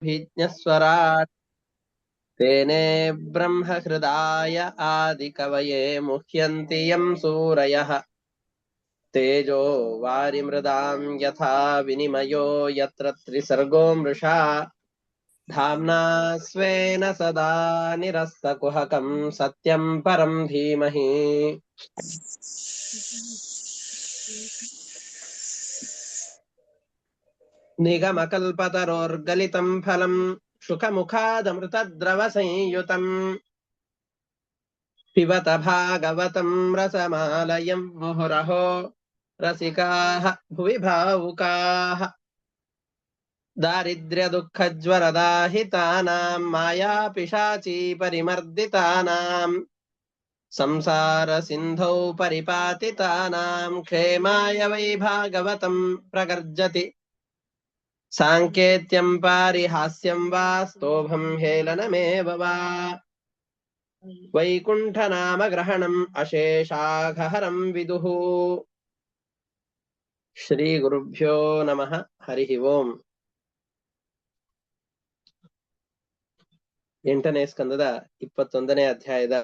भिज्ञस्वराट् तेने ब्रह्महृदाय आदिकवये मुह्यन्ति यं सूरयः तेजो वारिमृदां यथा विनिमयो यत्र त्रिसर्गो मृषा धाम्ना स्वेन सदा निरस्तकुहकं सत्यं परं धीमहि निगमकल्पतरोर्गलितं फलं शुकमुखादमृतद्रवसंयुतम् पिबत भागवतं रसमालयं मुहुरहो रसिकाः भुवि भावुकाः दारिद्र्यदुःखज्वरदाहितानां मायापिशाची परिमर्दितानां संसारसिन्धौ परिपातितानां क्षेमाय वै भागवतं प्रगर्जति साङ्केत्यं पारिहास्यं वा स्तोभं हेलनमेव वा वैकुण्ठनामग्रहणम् अशेषाघहरं विदुः ಶ್ರೀಗುರುಭ್ಯೋ ನಮಃ ಹರಿ ಓಂ. 8ನೇ ಸ್ಕಂದದ 21ನೇ ಅಧ್ಯಾಯದ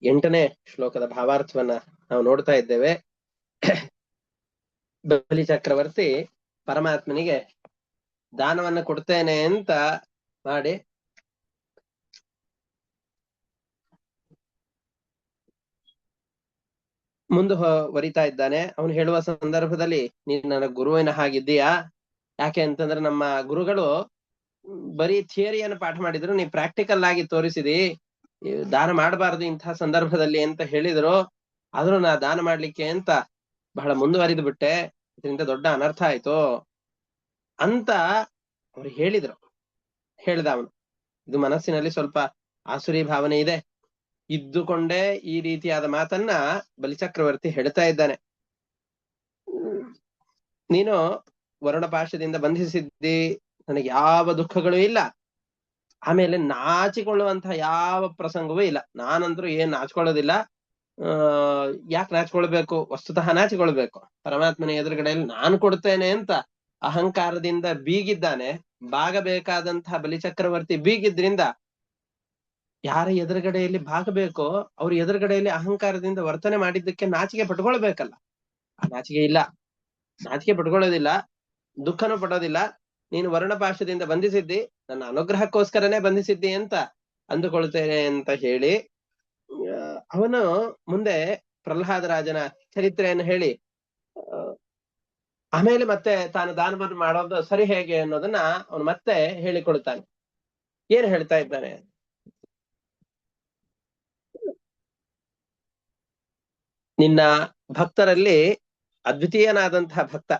8ನೇ ಶ್ಲೋಕದ ಭಾವಾರ್ಥವನ್ನ ನಾವು ನೋಡ್ತಾ ಇದ್ದೇವೆ. ಬಲಿ ಚಕ್ರವರ್ತಿ ಪರಮಾತ್ಮನಿಗೆ ದಾನವನ್ನ ಕೊಡ್ತೇನೆ ಅಂತ ಮಾಡಿ ಮುಂದುವರಿತಾ ಇದ್ದಾನೆ. ಅವನು ಹೇಳುವ ಸಂದರ್ಭದಲ್ಲಿ ನೀನು ನನ್ನ ಗುರುವಿನ ಹಾಗಿದ್ದೀಯಾ? ಯಾಕೆ ಅಂತಂದ್ರೆ ನಮ್ಮ ಗುರುಗಳು ಬರೀ ಥಿಯರಿಯನ್ನು ಪಾಠ ಮಾಡಿದ್ರು, ನೀ ಪ್ರಾಕ್ಟಿಕಲ್ ಆಗಿ ತೋರಿಸಿದಿ, ದಾನ ಮಾಡಬಾರದು ಇಂತಹ ಸಂದರ್ಭದಲ್ಲಿ ಅಂತ ಹೇಳಿದ್ರು. ಆದ್ರೂ ನಾ ದಾನ ಮಾಡ್ಲಿಕ್ಕೆ ಅಂತ ಬಹಳ ಮುಂದುವರಿದು ಬಿಟ್ಟೆ, ಇದರಿಂದ ದೊಡ್ಡ ಅನರ್ಥ ಆಯ್ತು ಅಂತ ಅವ್ರು ಹೇಳಿದ್ರು. ಹೇಳ್ದ ಅವನು. ಇದು ಮನಸ್ಸಿನಲ್ಲಿ ಸ್ವಲ್ಪ ಆಸುರಿ ಭಾವನೆ ಇದೆ ಇದ್ದುಕೊಂಡೇ ಈ ರೀತಿಯಾದ ಮಾತನ್ನ ಬಲಿಚಕ್ರವರ್ತಿ ಹೇಳ್ತಾ ಇದ್ದಾನೆ. ನೀನು ವರುಣಪಾಶದಿಂದ ಬಂಧಿಸಿದ್ದಿ, ನನಗೆ ಯಾವ ದುಃಖಗಳು ಇಲ್ಲ, ಆಮೇಲೆ ನಾಚಿಕೊಳ್ಳುವಂತಹ ಯಾವ ಪ್ರಸಂಗವೂ ಇಲ್ಲ. ನಾನಂದ್ರೂ ಏನ್ ನಾಚಿಕೊಳ್ಳೋದಿಲ್ಲ. ಯಾಕೆ ನಾಚಿಕೊಳ್ಬೇಕು? ವಸ್ತುತಃ ನಾಚಿಕೊಳ್ಬೇಕು. ಪರಮಾತ್ಮನ ಎದುರುಗಡೆಯಲ್ಲಿ ನಾನು ಕೊಡ್ತೇನೆ ಅಂತ ಅಹಂಕಾರದಿಂದ ಬೀಗಿದ್ದಾನೆ. ಬಾಗಬೇಕಾದಂತಹ ಬಲಿಚಕ್ರವರ್ತಿ ಬೀಗಿದ್ರಿಂದ ಯಾರ ಎದುರುಗಡೆಯಲ್ಲಿ ಭಾಗಬೇಕೋ ಅವ್ರ ಎದುರುಗಡೆಯಲ್ಲಿ ಅಹಂಕಾರದಿಂದ ವರ್ತನೆ ಮಾಡಿದ್ದಕ್ಕೆ ನಾಚಿಕೆ ಪಟ್ಕೊಳ್ಬೇಕಲ್ಲ. ಆ ನಾಚಿಕೆ ಇಲ್ಲ, ನಾಚಿಕೆ ಪಟ್ಕೊಳ್ಳೋದಿಲ್ಲ, ದುಃಖನೂ ಪಡೋದಿಲ್ಲ. ನೀನು ವರ್ಣಪಾಶದಿಂದ ಬಂಧಿಸಿದ್ದಿ, ನನ್ನ ಅನುಗ್ರಹಕ್ಕೋಸ್ಕರನೇ ಬಂಧಿಸಿದ್ದಿ ಅಂತ ಅಂದುಕೊಳ್ತೇನೆ ಅಂತ ಹೇಳಿ ಅವನು ಮುಂದೆ ಪ್ರಹ್ಲಾದ ರಾಜನ ಚರಿತ್ರೆಯನ್ನು ಹೇಳಿ ಆಮೇಲೆ ಮತ್ತೆ ತಾನು ದಾನವನ್ನು ಮಾಡೋದು ಸರಿ ಹೇಗೆ ಅನ್ನೋದನ್ನ ಅವನು ಮತ್ತೆ ಹೇಳಿಕೊಡ್ತಾನೆ. ಏನ್ ಹೇಳ್ತಾ ಇದ್ದಾನೆ? ನಿನ್ನ ಭಕ್ತರಲ್ಲಿ ಅದ್ವಿತೀಯನಾದಂತಹ ಭಕ್ತ,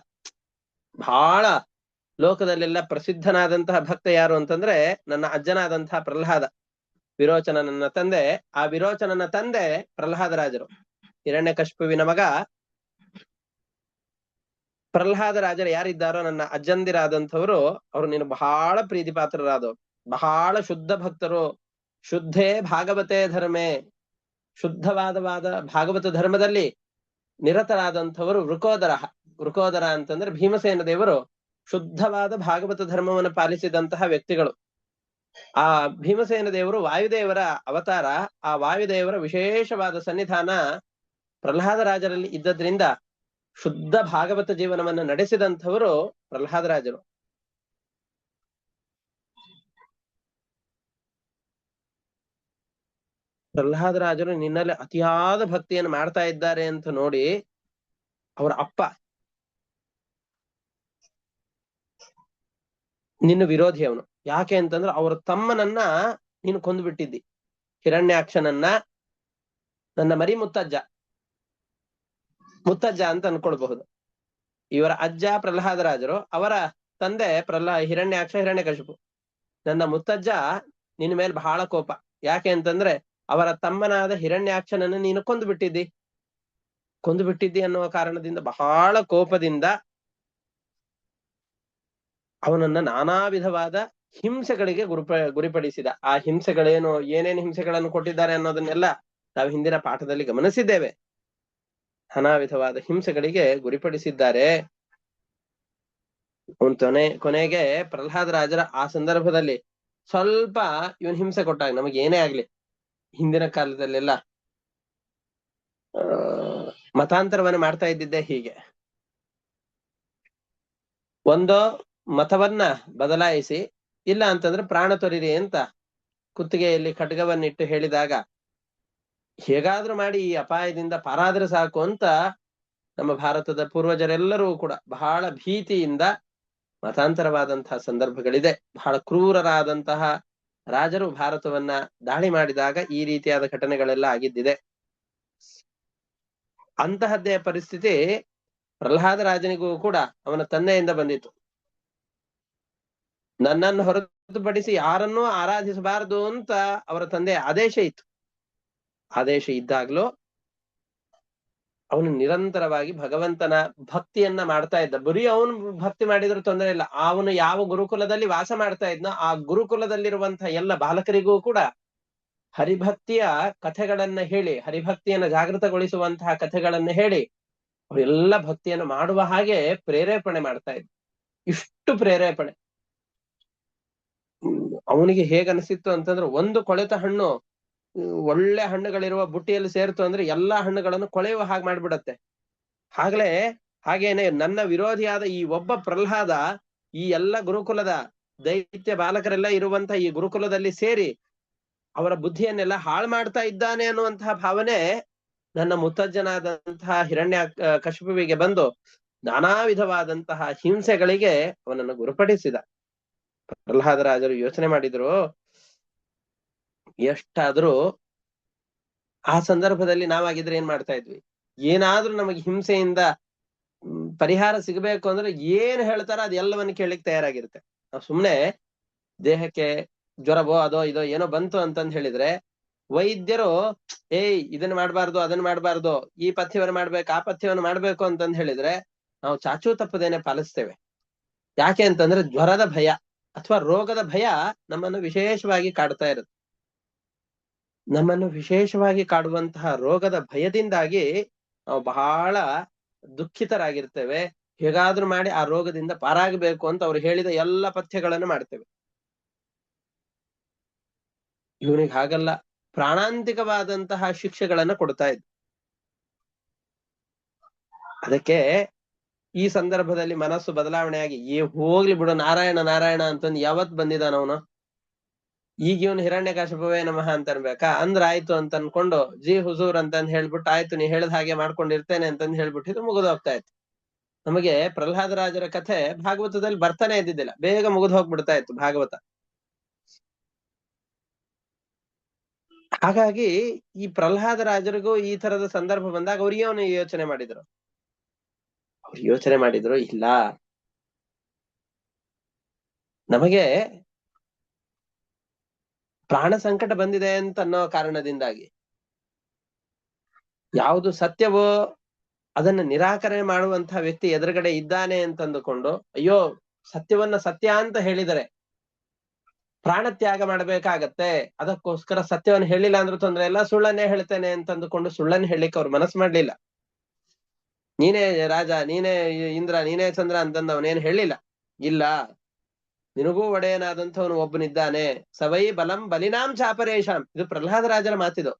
ಬಹಳ ಲೋಕದಲ್ಲೆಲ್ಲ ಪ್ರಸಿದ್ಧನಾದಂತಹ ಭಕ್ತ ಯಾರು ಅಂತಂದ್ರೆ ನನ್ನ ಅಜ್ಜನಾದಂತಹ ಪ್ರಹ್ಲಾದ, ವಿರೋಚನ ನನ್ನ ತಂದೆ. ಆ ವಿರೋಚನನ ತಂದೆ ಪ್ರಹ್ಲಾದರಾಜರು, ಹಿರಣ್ಯಕಶಿಪುವಿನ ಮಗ. ಪ್ರಹ್ಲಾದರಾಜರು ಯಾರಿದ್ದಾರೋ ನನ್ನ ಅಜ್ಜಂದಿರಾದಂಥವ್ರು, ಅವರು ನೀನು ಬಹಳ ಪ್ರೀತಿ ಪಾತ್ರರಾದವರು, ಬಹಳ ಶುದ್ಧ ಭಕ್ತರು. ಶುದ್ಧೇ ಭಾಗವತೆ ಧರ್ಮೇ, ಶುದ್ಧವಾದ ಭಾಗವತ ಧರ್ಮದಲ್ಲಿ ನಿರತರಾದಂಥವರು ವೃಕೋದರ. ವೃಕೋದರ ಅಂತಂದ್ರೆ ಭೀಮಸೇನ ದೇವರು ಶುದ್ಧವಾದ ಭಾಗವತ ಧರ್ಮವನ್ನು ಪಾಲಿಸಿದಂತಹ ವ್ಯಕ್ತಿಗಳು. ಆ ಭೀಮಸೇನ ದೇವರು ವಾಯುದೇವರ ಅವತಾರ. ಆ ವಾಯುದೇವರ ವಿಶೇಷವಾದ ಸನ್ನಿಧಾನ ಪ್ರಹ್ಲಾದರಾಜರಲ್ಲಿ ಇದ್ದದ್ರಿಂದ ಶುದ್ಧ ಭಾಗವತ ಜೀವನವನ್ನು ನಡೆಸಿದಂಥವರು ಪ್ರಹ್ಲಾದರಾಜರು. ಪ್ರಹ್ಲಾದರಾಜರು ನಿನ್ನಲ್ಲಿ ಅತಿಯಾದ ಭಕ್ತಿಯನ್ನು ಮಾಡ್ತಾ ಇದ್ದಾರೆ ಅಂತ ನೋಡಿ ಅವರ ಅಪ್ಪ ನಿನ್ನ ವಿರೋಧಿ ಅವನು. ಯಾಕೆ ಅಂತಂದ್ರೆ ಅವರ ತಮ್ಮನನ್ನ ನೀನು ಕೊಂದು ಬಿಟ್ಟಿದ್ದಿ, ಹಿರಣ್ಯಾಕ್ಷನನ್ನ. ನನ್ನ ಮರಿ ಮುತ್ತಜ್ಜ ಅಂತ ಅನ್ಕೊಳ್ಬಹುದು. ಇವರ ಅಜ್ಜ ಪ್ರಹ್ಲಾದರಾಜರು, ಅವರ ತಂದೆ ಹಿರಣ್ಯಾಕ್ಷ ಹಿರಣ್ಯಕಶಿಪು. ನನ್ನ ಮುತ್ತಜ್ಜ ನಿನ್ನ ಮೇಲೆ ಬಹಳ ಕೋಪ. ಯಾಕೆ ಅಂತಂದ್ರೆ ಅವರ ತಮ್ಮನಾದ ಹಿರಣ್ಯಾಕ್ಷನನ್ನು ನೀನು ಕೊಂದು ಬಿಟ್ಟಿದ್ದಿ ಅನ್ನುವ ಕಾರಣದಿಂದ ಬಹಳ ಕೋಪದಿಂದ ಅವನನ್ನ ನಾನಾ ವಿಧವಾದ ಹಿಂಸೆಗಳಿಗೆ ಗುರಿಪಡಿಸಿದ. ಆ ಹಿಂಸೆಗಳೇನು, ಏನೇನು ಹಿಂಸೆಗಳನ್ನು ಕೊಟ್ಟಿದ್ದಾರೆ ಅನ್ನೋದನ್ನೆಲ್ಲ ನಾವು ಹಿಂದಿನ ಪಾಠದಲ್ಲಿ ಗಮನಿಸಿದ್ದೇವೆ. ನಾನಾ ವಿಧವಾದ ಹಿಂಸೆಗಳಿಗೆ ಗುರಿಪಡಿಸಿದ್ದಾರೆ. ಅವನ್ ಕೊನೆಗೆ ಪ್ರಹ್ಲಾದ ರಾಜರ ಆ ಸಂದರ್ಭದಲ್ಲಿ ಸ್ವಲ್ಪ ಇವನ್ ಹಿಂಸೆ ಕೊಟ್ಟಾಗ ನಮಗೆ ಏನೇ ಆಗ್ಲಿ, ಹಿಂದಿನ ಕಾಲದಲ್ಲೆಲ್ಲ ಮತಾಂತರವನ್ನ ಮಾಡ್ತಾ ಇದ್ದಿದ್ದೆ ಹೀಗೆ. ಒಂದು ಮತವನ್ನ ಬದಲಾಯಿಸಿ, ಇಲ್ಲ ಅಂತಂದ್ರೆ ಪ್ರಾಣ ತೊರಿರಿ ಅಂತ ಕುತ್ತಿಗೆಯಲ್ಲಿ ಖಡ್ಗವನ್ನಿಟ್ಟು ಹೇಳಿದಾಗ ಹೇಗಾದ್ರೂ ಮಾಡಿ ಈ ಅಪಾಯದಿಂದ ಪಾರಾದ್ರೆ ಸಾಕು ಅಂತ ನಮ್ಮ ಭಾರತದ ಪೂರ್ವಜರೆಲ್ಲರೂ ಕೂಡ ಬಹಳ ಭೀತಿಯಿಂದ ಮತಾಂತರವಾದಂತಹ ಸಂದರ್ಭಗಳಿದೆ. ಬಹಳ ಕ್ರೂರರಾದಂತಹ ರಾಜರು ಭಾರತವನ್ನ ದಾಳಿ ಮಾಡಿದಾಗ ಈ ರೀತಿಯಾದ ಘಟನೆಗಳೆಲ್ಲ ಆಗಿದ್ದಿದೆ. ಅಂತಹದ್ದೇ ಪರಿಸ್ಥಿತಿ ಪ್ರಹ್ಲಾದ ರಾಜನಿಗೂ ಕೂಡ ಅವನ ತಂದೆಯಿಂದ ಬಂದಿತ್ತು. ನನ್ನನ್ನು ಹೊರತುಪಡಿಸಿ ಯಾರನ್ನೂ ಆರಾಧಿಸಬಾರದು ಅಂತ ಅವರ ತಂದೆ ಆದೇಶ ಇತ್ತು. ಆದೇಶ ಇದ್ದಾಗ್ಲೂ ಅವನು ನಿರಂತರವಾಗಿ ಭಗವಂತನ ಭಕ್ತಿಯನ್ನ ಮಾಡ್ತಾ ಇದ್ದ. ಬರೀ ಅವನು ಭಕ್ತಿ ಮಾಡಿದ್ರು ತೊಂದರೆ ಇಲ್ಲ, ಅವನು ಯಾವ ಗುರುಕುಲದಲ್ಲಿ ವಾಸ ಮಾಡ್ತಾ ಇದ್ನೋ ಆ ಗುರುಕುಲದಲ್ಲಿರುವಂತಹ ಎಲ್ಲ ಬಾಲಕರಿಗೂ ಕೂಡ ಹರಿಭಕ್ತಿಯ ಕಥೆಗಳನ್ನ ಹೇಳಿ, ಹರಿಭಕ್ತಿಯನ್ನ ಜಾಗೃತಗೊಳಿಸುವಂತಹ ಕಥೆಗಳನ್ನ ಹೇಳಿ ಅವರೆಲ್ಲ ಭಕ್ತಿಯನ್ನು ಮಾಡುವ ಹಾಗೆ ಪ್ರೇರೇಪಣೆ ಮಾಡ್ತಾ ಇದ್ದ. ಇಷ್ಟು ಪ್ರೇರೇಪಣೆ ಅವನಿಗೆ ಹೇಗನಿಸಿತ್ತು ಅಂತಂದ್ರೆ, ಒಂದು ಕೊಳೆತ ಹಣ್ಣು ಒಳ್ಳೆ ಹಣ್ಣುಗಳಿರುವ ಬುಟ್ಟಿಯಲ್ಲಿ ಸೇರ್ತು ಅಂದ್ರೆ ಎಲ್ಲಾ ಹಣ್ಣುಗಳನ್ನು ಕೊಳೆಯುವ ಹಾಗೆ ಮಾಡ್ಬಿಡತ್ತೆ. ಹಾಗೇನೆ ನನ್ನ ವಿರೋಧಿಯಾದ ಈ ಒಬ್ಬ ಪ್ರಹ್ಲಾದ ಈ ಎಲ್ಲ ಗುರುಕುಲದ ದೈತ್ಯ ಬಾಲಕರೆಲ್ಲ ಇರುವಂತಹ ಈ ಗುರುಕುಲದಲ್ಲಿ ಸೇರಿ ಅವರ ಬುದ್ಧಿಯನ್ನೆಲ್ಲ ಹಾಳು ಮಾಡ್ತಾ ಇದ್ದಾನೆ ಅನ್ನುವಂತಹ ಭಾವನೆ ನನ್ನ ಮುತ್ತಜ್ಜನಾದಂತಹ ಹಿರಣ್ಯ ಕಶಿಪುವಿಗೆ ಬಂದು ನಾನಾ ವಿಧವಾದಂತಹ ಹಿಂಸೆಗಳಿಗೆ ಅವನನ್ನು ಗುರುಪಡಿಸಿದ. ಪ್ರಹ್ಲಾದರಾಜರು ಯೋಚನೆ ಮಾಡಿದ್ರು, ಎಷ್ಟಾದ್ರೂ ಆ ಸಂದರ್ಭದಲ್ಲಿ ನಾವಾಗಿದ್ರೆ ಏನ್ ಮಾಡ್ತಾ ಇದ್ವಿ, ಏನಾದ್ರೂ ನಮಗೆ ಹಿಂಸೆಯಿಂದ ಪರಿಹಾರ ಸಿಗಬೇಕು ಅಂದ್ರೆ ಏನ್ ಹೇಳ್ತಾರ ಅದೆಲ್ಲವನ್ನು ಕೇಳಲಿಕ್ಕೆ ತಯಾರಾಗಿರುತ್ತೆ. ನಾವು ಸುಮ್ನೆ ದೇಹಕ್ಕೆ ಜ್ವರವೋ ಅದೋ ಇದೋ ಏನೋ ಬಂತು ಅಂತಂದ್ ಹೇಳಿದ್ರೆ ವೈದ್ಯರು ಇದನ್ನ ಮಾಡ್ಬಾರ್ದು ಅದನ್ನ ಮಾಡ್ಬಾರ್ದು, ಈ ಪಥ್ಯವನ್ನು ಮಾಡ್ಬೇಕು ಆ ಪಥ್ಯವನ್ನು ಮಾಡ್ಬೇಕು ಅಂತಂದ್ ಹೇಳಿದ್ರೆ ನಾವು ಚಾಚೂ ತಪ್ಪದೇನೆ ಪಾಲಿಸ್ತೇವೆ. ಯಾಕೆ ಅಂತಂದ್ರೆ ಜ್ವರದ ಭಯ ಅಥವಾ ರೋಗದ ಭಯ ನಮ್ಮನ್ನು ವಿಶೇಷವಾಗಿ ಕಾಡ್ತಾ ಇರುತ್ತೆ. ನಮ್ಮನ್ನು ವಿಶೇಷವಾಗಿ ಕಾಡುವಂತಹ ರೋಗದ ಭಯದಿಂದಾಗಿ ನಾವು ಬಹಳ ದುಃಖಿತರಾಗಿರ್ತೇವೆ. ಹೇಗಾದ್ರೂ ಮಾಡಿ ಆ ರೋಗದಿಂದ ಪಾರಾಗಬೇಕು ಅಂತ ಅವ್ರು ಹೇಳಿದ ಎಲ್ಲ ಪಥ್ಯಗಳನ್ನು ಮಾಡ್ತೇವೆ. ಇವನಿಗೆ ಹಾಗಲ್ಲ, ಪ್ರಾಣಾಂತಿಕವಾದಂತಹ ಶಿಕ್ಷೆಗಳನ್ನ ಕೊಡ್ತಾ ಇದ್ದ. ಅದಕ್ಕೆ ಈ ಸಂದರ್ಭದಲ್ಲಿ ಮನಸ್ಸು ಬದಲಾವಣೆಯಾಗಿ ಹೋಗ್ಲಿ ಬಿಡು ನಾರಾಯಣ ನಾರಾಯಣ ಅಂತಂದು ಯಾವತ್ ಬಂದಿದ್ದಾನವನು, ಈಗ ಇವನು ಹಿರಣ್ಯಕಶಿಪವೇ ನಮಃ ಅಂತ ಅನ್ಬೇಕಾ, ಅಂದ್ರ ಆಯ್ತು ಅಂತ ಅನ್ಕೊಂಡು ಜಿ ಹುಜೂರ್ ಅಂತಂದ್ ಹೇಳ್ಬಿಟ್ಟು ಆಯ್ತು ನೀ ಹೇಳ್ದ ಹಾಗೆ ಮಾಡ್ಕೊಂಡಿರ್ತೇನೆ ಅಂತಂದ್ ಹೇಳ್ಬಿಟ್ಟಿದ್ದು ಮುಗಿದು ಹೋಗ್ತಾ ಇತ್ತು. ನಮಗೆ ಪ್ರಹ್ಲಾದರಾಜರ ಕಥೆ ಭಾಗವತದಲ್ಲಿ ಬರ್ತಾನೆ ಇದ್ದಿದ್ದಿಲ್ಲ, ಬೇಗ ಮುಗಿದು ಹೋಗ್ಬಿಡ್ತಾ ಇತ್ತು ಭಾಗವತ. ಹಾಗಾಗಿ ಈ ಪ್ರಹ್ಲಾದರಾಜರಿಗೂ ಈ ತರದ ಸಂದರ್ಭ ಬಂದಾಗ ಅವ್ರಿಗೆ ಅವನು ಯೋಚನೆ ಮಾಡಿದ್ರು. ಅವ್ರು ಯೋಚನೆ ಮಾಡಿದ್ರು, ಇಲ್ಲ ನಮಗೆ ಪ್ರಾಣ ಸಂಕಟ ಬಂದಿದೆ ಅಂತ ಅನ್ನೋ ಕಾರಣದಿಂದಾಗಿ ಯಾವುದು ಸತ್ಯವೋ ಅದನ್ನ ನಿರಾಕರಣೆ ಮಾಡುವಂತಹ ವ್ಯಕ್ತಿ ಎದುರುಗಡೆ ಇದ್ದಾನೆ ಅಂತಂದುಕೊಂಡು, ಅಯ್ಯೋ ಸತ್ಯವನ್ನ ಸತ್ಯ ಅಂತ ಹೇಳಿದರೆ ಪ್ರಾಣ ತ್ಯಾಗ ಮಾಡ್ಬೇಕಾಗತ್ತೆ, ಅದಕ್ಕೋಸ್ಕರ ಸತ್ಯವನ್ನು ಹೇಳಿಲ್ಲ ಅಂದ್ರೂ ತೊಂದ್ರೆ ಇಲ್ಲ, ಸುಳ್ಳನ್ನೇ ಹೇಳ್ತೇನೆ ಅಂತಂದುಕೊಂಡು ಸುಳ್ಳನ್ನು ಹೇಳಿಕ್ಕೆ ಅವ್ರು ಮನಸ್ಸು ಮಾಡ್ಲಿಲ್ಲ. ನೀನೇ ರಾಜ, ನೀನೇ ಇಂದ್ರ, ನೀನೇ ಚಂದ್ರ ಅಂತಂದು ಅವನೇನು ಹೇಳಿಲ್ಲ. ಇಲ್ಲ, ನಿನಗೂ ಒಡೆಯನಾದಂಥವನು ಒಬ್ಬನಿದ್ದಾನೆ, ಸವೈ ಬಲಂ ಬಲಿನಾಂ ಚಾಪರೇಶಾಂ. ಇದು ಪ್ರಹ್ಲಾದರಾಜರ ಮಾತಿದು.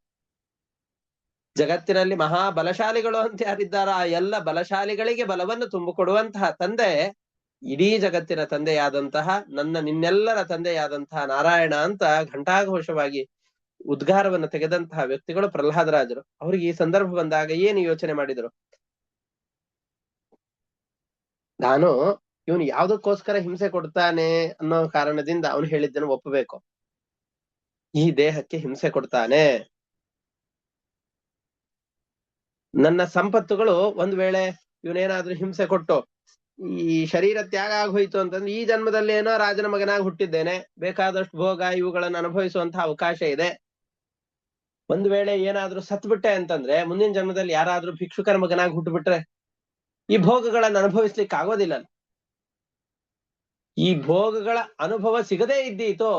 ಜಗತ್ತಿನಲ್ಲಿ ಮಹಾ ಬಲಶಾಲಿಗಳು ಅಂತ ಯಾರಿದ್ದಾರ ಆ ಎಲ್ಲ ಬಲಶಾಲಿಗಳಿಗೆ ಬಲವನ್ನು ತುಂಬಿಕೊಡುವಂತಹ ತಂದೆ, ಇಡೀ ಜಗತ್ತಿನ ತಂದೆಯಾದಂತಹ ನಿನ್ನೆಲ್ಲರ ತಂದೆಯಾದಂತಹ ನಾರಾಯಣ ಅಂತ ಘಂಟಾಘೋಷವಾಗಿ ಉದ್ಗಾರವನ್ನು ತೆಗೆದಂತಹ ವ್ಯಕ್ತಿಗಳು ಪ್ರಹ್ಲಾದರಾಜರು. ಅವ್ರಿಗೆ ಈ ಸಂದರ್ಭ ಬಂದಾಗ ಏನು ಯೋಚನೆ ಮಾಡಿದ್ರು, ನಾನು ಇವನು ಯಾವುದಕ್ಕೋಸ್ಕರ ಹಿಂಸೆ ಕೊಡ್ತಾನೆ ಅನ್ನೋ ಕಾರಣದಿಂದ ಅವನು ಹೇಳಿದ್ದನ್ನು ಒಪ್ಪಬೇಕು. ಈ ದೇಹಕ್ಕೆ ಹಿಂಸೆ ಕೊಡ್ತಾನೆ, ನನ್ನ ಸಂಪತ್ತುಗಳು ಒಂದ್ ವೇಳೆ ಇವನೇನಾದ್ರೂ ಹಿಂಸೆ ಕೊಟ್ಟು ಈ ಶರೀರ ತ್ಯಾಗ ಆಗೋಯ್ತು ಅಂತಂದ್ರೆ ಈ ಜನ್ಮದಲ್ಲಿ ಏನೋ ರಾಜನ ಮಗನಾಗಿ ಹುಟ್ಟಿದ್ದೇನೆ, ಬೇಕಾದಷ್ಟು ಭೋಗ ಇವುಗಳನ್ನು ಅನುಭವಿಸುವಂತಹ ಅವಕಾಶ ಇದೆ. ಒಂದ್ ವೇಳೆ ಏನಾದ್ರೂ ಸತ್ಬಿಟ್ಟೆ ಅಂತಂದ್ರೆ ಮುಂದಿನ ಜನ್ಮದಲ್ಲಿ ಯಾರಾದ್ರೂ ಭಿಕ್ಷುಕರ ಮಗನಾಗಿ ಹುಟ್ಟುಬಿಟ್ರೆ ಈ ಭೋಗಗಳನ್ನು ಅನುಭವಿಸ್ಲಿಕ್ಕೆ ಆಗೋದಿಲ್ಲ. ಈ ಭೋಗಗಳ ಅನುಭವ ಸಿಗದೇ ಇದ್ದೀತೋ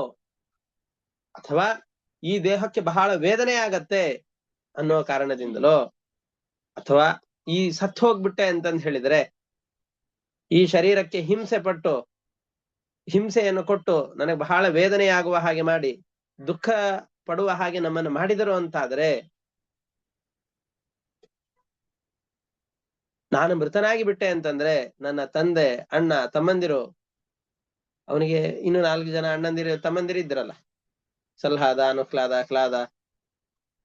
ಅಥವಾ ಈ ದೇಹಕ್ಕೆ ಬಹಳ ವೇದನೆ ಆಗತ್ತೆ ಅನ್ನೋ ಕಾರಣದಿಂದಲೋ, ಅಥವಾ ಈ ಸತ್ತು ಹೋಗ್ಬಿಟ್ಟೆ ಅಂತಂದ್ ಹೇಳಿದ್ರೆ ಈ ಶರೀರಕ್ಕೆ ಹಿಂಸೆಯನ್ನು ಕೊಟ್ಟು ನನಗೆ ಬಹಳ ವೇದನೆಯಾಗುವ ಹಾಗೆ ಮಾಡಿ ದುಃಖ ಪಡುವ ಹಾಗೆ ನಮ್ಮನ್ನು ಮಾಡಿದರು ಅಂತಾದ್ರೆ ನಾನು ಮೃತನಾಗಿ ಬಿಟ್ಟೆ ಅಂತಂದ್ರೆ ನನ್ನ ತಂದೆ ಅಣ್ಣ ತಮ್ಮಂದಿರು, ಅವನಿಗೆ ಇನ್ನು 4 ಜನ ಅಣ್ಣಂದಿರು ತಮ್ಮಂದಿರು ಇದ್ರಲ್ಲ, ಸಲ್ಹಾದ ಅನುಕ್ಲಾದ ಕ್ಲಾದ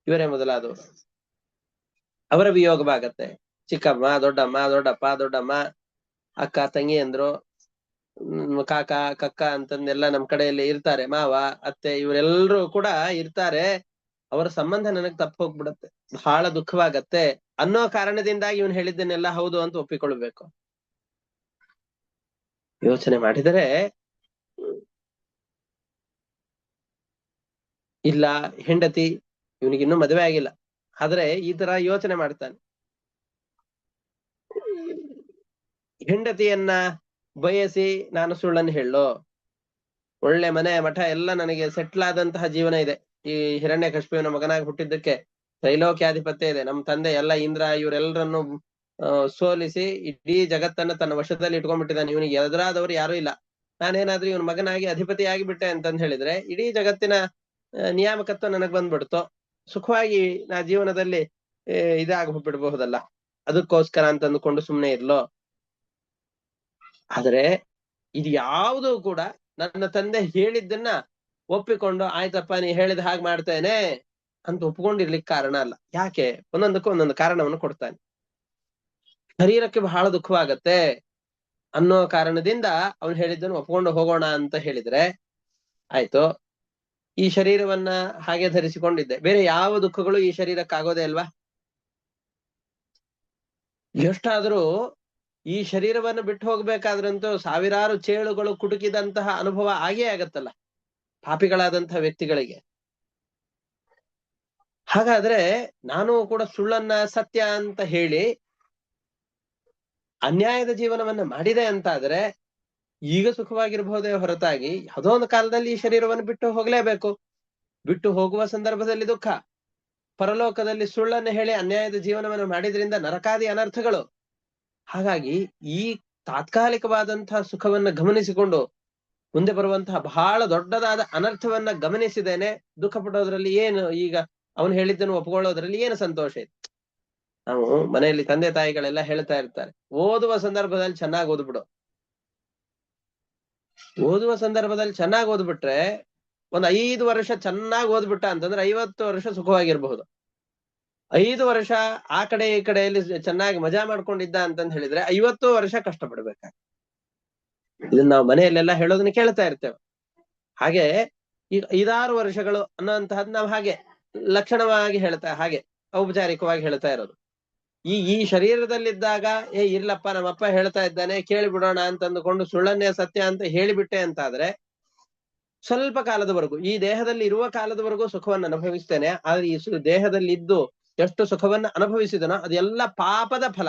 ಇವರೇ ಮೊದಲಾದವರು, ಅವರ ವಿಯೋಗವಾಗತ್ತೆ. ಚಿಕ್ಕಮ್ಮ ದೊಡ್ಡಮ್ಮ ದೊಡ್ಡಪ್ಪ ದೊಡ್ಡಮ್ಮ ಅಕ್ಕ ತಂಗಿ ಅಂದ್ರು, ಕಾಕ ಕಕ್ಕ ಅಂತಂದೆಲ್ಲ ನಮ್ ಕಡೆಯಲ್ಲಿ ಇರ್ತಾರೆ, ಮಾವ ಅತ್ತೆ ಇವರೆಲ್ಲರೂ ಕೂಡ ಇರ್ತಾರೆ. ಅವರ ಸಂಬಂಧ ನನಗ್ ತಪ್ಪು ಹೋಗ್ಬಿಡತ್ತೆ, ಬಹಳ ದುಃಖವಾಗತ್ತೆ ಅನ್ನೋ ಕಾರಣದಿಂದಾಗಿ ಇವನು ಹೇಳಿದ್ದನ್ನೆಲ್ಲ ಹೌದು ಅಂತ ಒಪ್ಪಿಕೊಳ್ಬೇಕು. ಯೋಚನೆ ಮಾಡಿದರೆ ಇಲ್ಲ, ಹೆಂಡತಿ ಇವನಿಗಿನ್ನೂ ಮದುವೆ ಆಗಿಲ್ಲ, ಆದ್ರೆ ಈ ತರ ಯೋಚನೆ ಮಾಡ್ತಾನೆ. ಹೆಂಡತಿಯನ್ನ ಬಯಸಿ ನಾನು ಸುಳ್ಳನ್ನು ಹೇಳೋ, ಒಳ್ಳೆ ಮನೆ ಮಠ ಎಲ್ಲ ನನಗೆ ಸೆಟ್ಲ್ ಆದಂತಹ ಜೀವನ ಇದೆ. ಈ ಹಿರಣ್ಯಕಶಿಪುವಿನ ಮಗನಾಗಿ ಹುಟ್ಟಿದ್ದಕ್ಕೆ ತ್ರೈಲೋಕ್ಯಾಧಿಪತ್ಯ ಇದೆ. ನಮ್ಮ ತಂದೆ ಎಲ್ಲ ಇಂದ್ರ ಇವರೆಲ್ಲರನ್ನು ಸೋಲಿಸಿ ಇಡೀ ಜಗತ್ತನ್ನ ತನ್ನ ವಶದಲ್ಲಿ ಇಟ್ಕೊಂಡ್ಬಿಟ್ಟಿದ್ದಾನೆ. ಇವನಿಗೆ ಎದುರಾದವರು ಯಾರು ಇಲ್ಲ. ನಾನೇನಾದ್ರೂ ಇವನ್ ಮಗನಾಗಿ ಅಧಿಪತಿಯಾಗಿ ಬಿಟ್ಟೆ ಅಂತಂದ್ ಹೇಳಿದ್ರೆ ಇಡೀ ಜಗತ್ತಿನ ನಿಯಾಮಕತ್ವ ನನಗ್ ಬಂದ್ಬಿಡ್ತು, ಸುಖವಾಗಿ ನಾ ಜೀವನದಲ್ಲಿ ಇದಾಗಿ ಹೋಗ್ಬಿಡ್ಬಹುದಲ್ಲ, ಅದಕ್ಕೋಸ್ಕರ ಅಂತ ಅಂದ್ಕೊಂಡು ಸುಮ್ನೆ ಇರ್ಲೋ. ಆದ್ರೆ ಇದು ಯಾವುದು ಕೂಡ ನನ್ನ ತಂದೆ ಹೇಳಿದ್ದನ್ನ ಒಪ್ಪಿಕೊಂಡು ಆಯ್ತಪ್ಪ ನೀ ಹೇಳಿದ ಹಾಗೆ ಮಾಡ್ತೇನೆ ಅಂತ ಒಪ್ಕೊಂಡಿರ್ಲಿಕ್ಕೆ ಕಾರಣ ಅಲ್ಲ. ಯಾಕೆ? ಒಂದೊಂದಕ್ಕೂ ಒಂದೊಂದು ಕಾರಣವನ್ನು ಕೊಡ್ತಾನೆ. ಶರೀರಕ್ಕೆ ಬಹಳ ದುಃಖವಾಗತ್ತೆ ಅನ್ನೋ ಕಾರಣದಿಂದ ಅವನು ಹೇಳಿದ್ದನ್ನು ಒಪ್ಕೊಂಡು ಹೋಗೋಣ ಅಂತ ಹೇಳಿದ್ರೆ ಆಯ್ತು. ಈ ಶರೀರವನ್ನ ಹಾಗೆ ಧರಿಸಿಕೊಂಡಿದ್ದೆ, ಬೇರೆ ಯಾವ ದುಃಖಗಳು ಈ ಶರೀರಕ್ಕಾಗೋದೇ ಅಲ್ವಾ? ಎಷ್ಟಾದ್ರೂ ಈ ಶರೀರವನ್ನು ಬಿಟ್ಟು ಹೋಗ್ಬೇಕಾದ್ರಂತೂ ಸಾವಿರಾರು ಚೇಳುಗಳು ಕುಟುಕಿದಂತಹ ಅನುಭವ ಆಗೇ ಆಗತ್ತಲ್ಲ ಪಾಪಿಗಳಾದಂತಹ ವ್ಯಕ್ತಿಗಳಿಗೆ. ಹಾಗಾದ್ರೆ ನಾನು ಕೂಡ ಸುಳ್ಳನ್ನ ಸತ್ಯ ಅಂತ ಹೇಳಿ ಅನ್ಯಾಯದ ಜೀವನವನ್ನ ಮಾಡಿದೆ ಅಂತಾದ್ರೆ ಈಗ ಸುಖವಾಗಿರ್ಬಹುದೇ ಹೊರತಾಗಿ ಯಾವುದೋ ಒಂದು ಕಾಲದಲ್ಲಿ ಈ ಶರೀರವನ್ನು ಬಿಟ್ಟು ಹೋಗ್ಲೇಬೇಕು. ಬಿಟ್ಟು ಹೋಗುವ ಸಂದರ್ಭದಲ್ಲಿ ದುಃಖ, ಪರಲೋಕದಲ್ಲಿ ಸುಳ್ಳನ್ನು ಹೇಳಿ ಅನ್ಯಾಯದ ಜೀವನವನ್ನು ಮಾಡಿದ್ರಿಂದ ನರಕಾದಿ ಅನರ್ಥಗಳು. ಹಾಗಾಗಿ ಈ ತಾತ್ಕಾಲಿಕವಾದಂತಹ ಸುಖವನ್ನ ಗಮನಿಸಿಕೊಂಡು ಮುಂದೆ ಬರುವಂತಹ ಬಹಳ ದೊಡ್ಡದಾದ ಅನರ್ಥವನ್ನ ಗಮನಿಸಿದೇನೆ ದುಃಖ ಪಡೋದ್ರಲ್ಲಿ ಏನು, ಈಗ ಅವನು ಹೇಳಿದ್ದನ್ನು ಒಪ್ಕೊಳ್ಳೋದ್ರಲ್ಲಿ ಏನು ಸಂತೋಷ ಇದೆ? ನಾವು ಮನೆಯಲ್ಲಿ ತಂದೆ ತಾಯಿಗಳೆಲ್ಲ ಹೇಳ್ತಾ ಇರ್ತಾರೆ, ಓದುವ ಸಂದರ್ಭದಲ್ಲಿ ಚೆನ್ನಾಗಿ ಓದ್ಬಿಡು. ಓದುವ ಸಂದರ್ಭದಲ್ಲಿ ಚೆನ್ನಾಗಿ ಓದ್ಬಿಟ್ರೆ ಒಂದ್ 5 ವರ್ಷ ಚೆನ್ನಾಗಿ ಓದ್ಬಿಟ್ಟ ಅಂತಂದ್ರೆ 50 ವರ್ಷ ಸುಖವಾಗಿರ್ಬಹುದು. 5 ವರ್ಷ ಆ ಕಡೆ ಈ ಕಡೆಯಲ್ಲಿ ಚೆನ್ನಾಗಿ ಮಜಾ ಮಾಡ್ಕೊಂಡಿದ್ದ ಅಂತಂದ್ ಹೇಳಿದ್ರೆ 50 ವರ್ಷ ಕಷ್ಟ ಪಡ್ಬೇಕಾಗ. ಇದನ್ನ ನಾವು ಮನೆಯಲ್ಲೆಲ್ಲ ಹೇಳೋದನ್ನ ಕೇಳ್ತಾ ಇರ್ತೇವೆ. ಹಾಗೆ ಈಗ 5-6 ವರ್ಷಗಳು ಅನ್ನೋಂತಹದ್ ನಾವು ಹಾಗೆ ಲಕ್ಷಣವಾಗಿ ಹಾಗೆ ಔಪಚಾರಿಕವಾಗಿ ಹೇಳ್ತಾ ಇರೋದು. ಈ ಶರೀರದಲ್ಲಿದ್ದಾಗ ಇರ್ಲಪ್ಪ ನಮ್ಮಪ್ಪ ಹೇಳ್ತಾ ಇದ್ದಾನೆ ಕೇಳಿ ಬಿಡೋಣ ಅಂತ ಅಂದುಕೊಂಡು ಸುಳ್ಳನ್ನೇ ಸತ್ಯ ಅಂತ ಹೇಳಿಬಿಟ್ಟೆ ಅಂತಾದ್ರೆ ಸ್ವಲ್ಪ ಕಾಲದವರೆಗೂ, ಈ ದೇಹದಲ್ಲಿ ಇರುವ ಕಾಲದವರೆಗೂ ಸುಖವನ್ನು ಅನುಭವಿಸ್ತೇನೆ. ಆದ್ರೆ ಈ ದೇಹದಲ್ಲಿ ಇದ್ದು ಎಷ್ಟು ಸುಖವನ್ನ ಅನುಭವಿಸಿದನೋ ಅದೆಲ್ಲ ಪಾಪದ ಫಲ,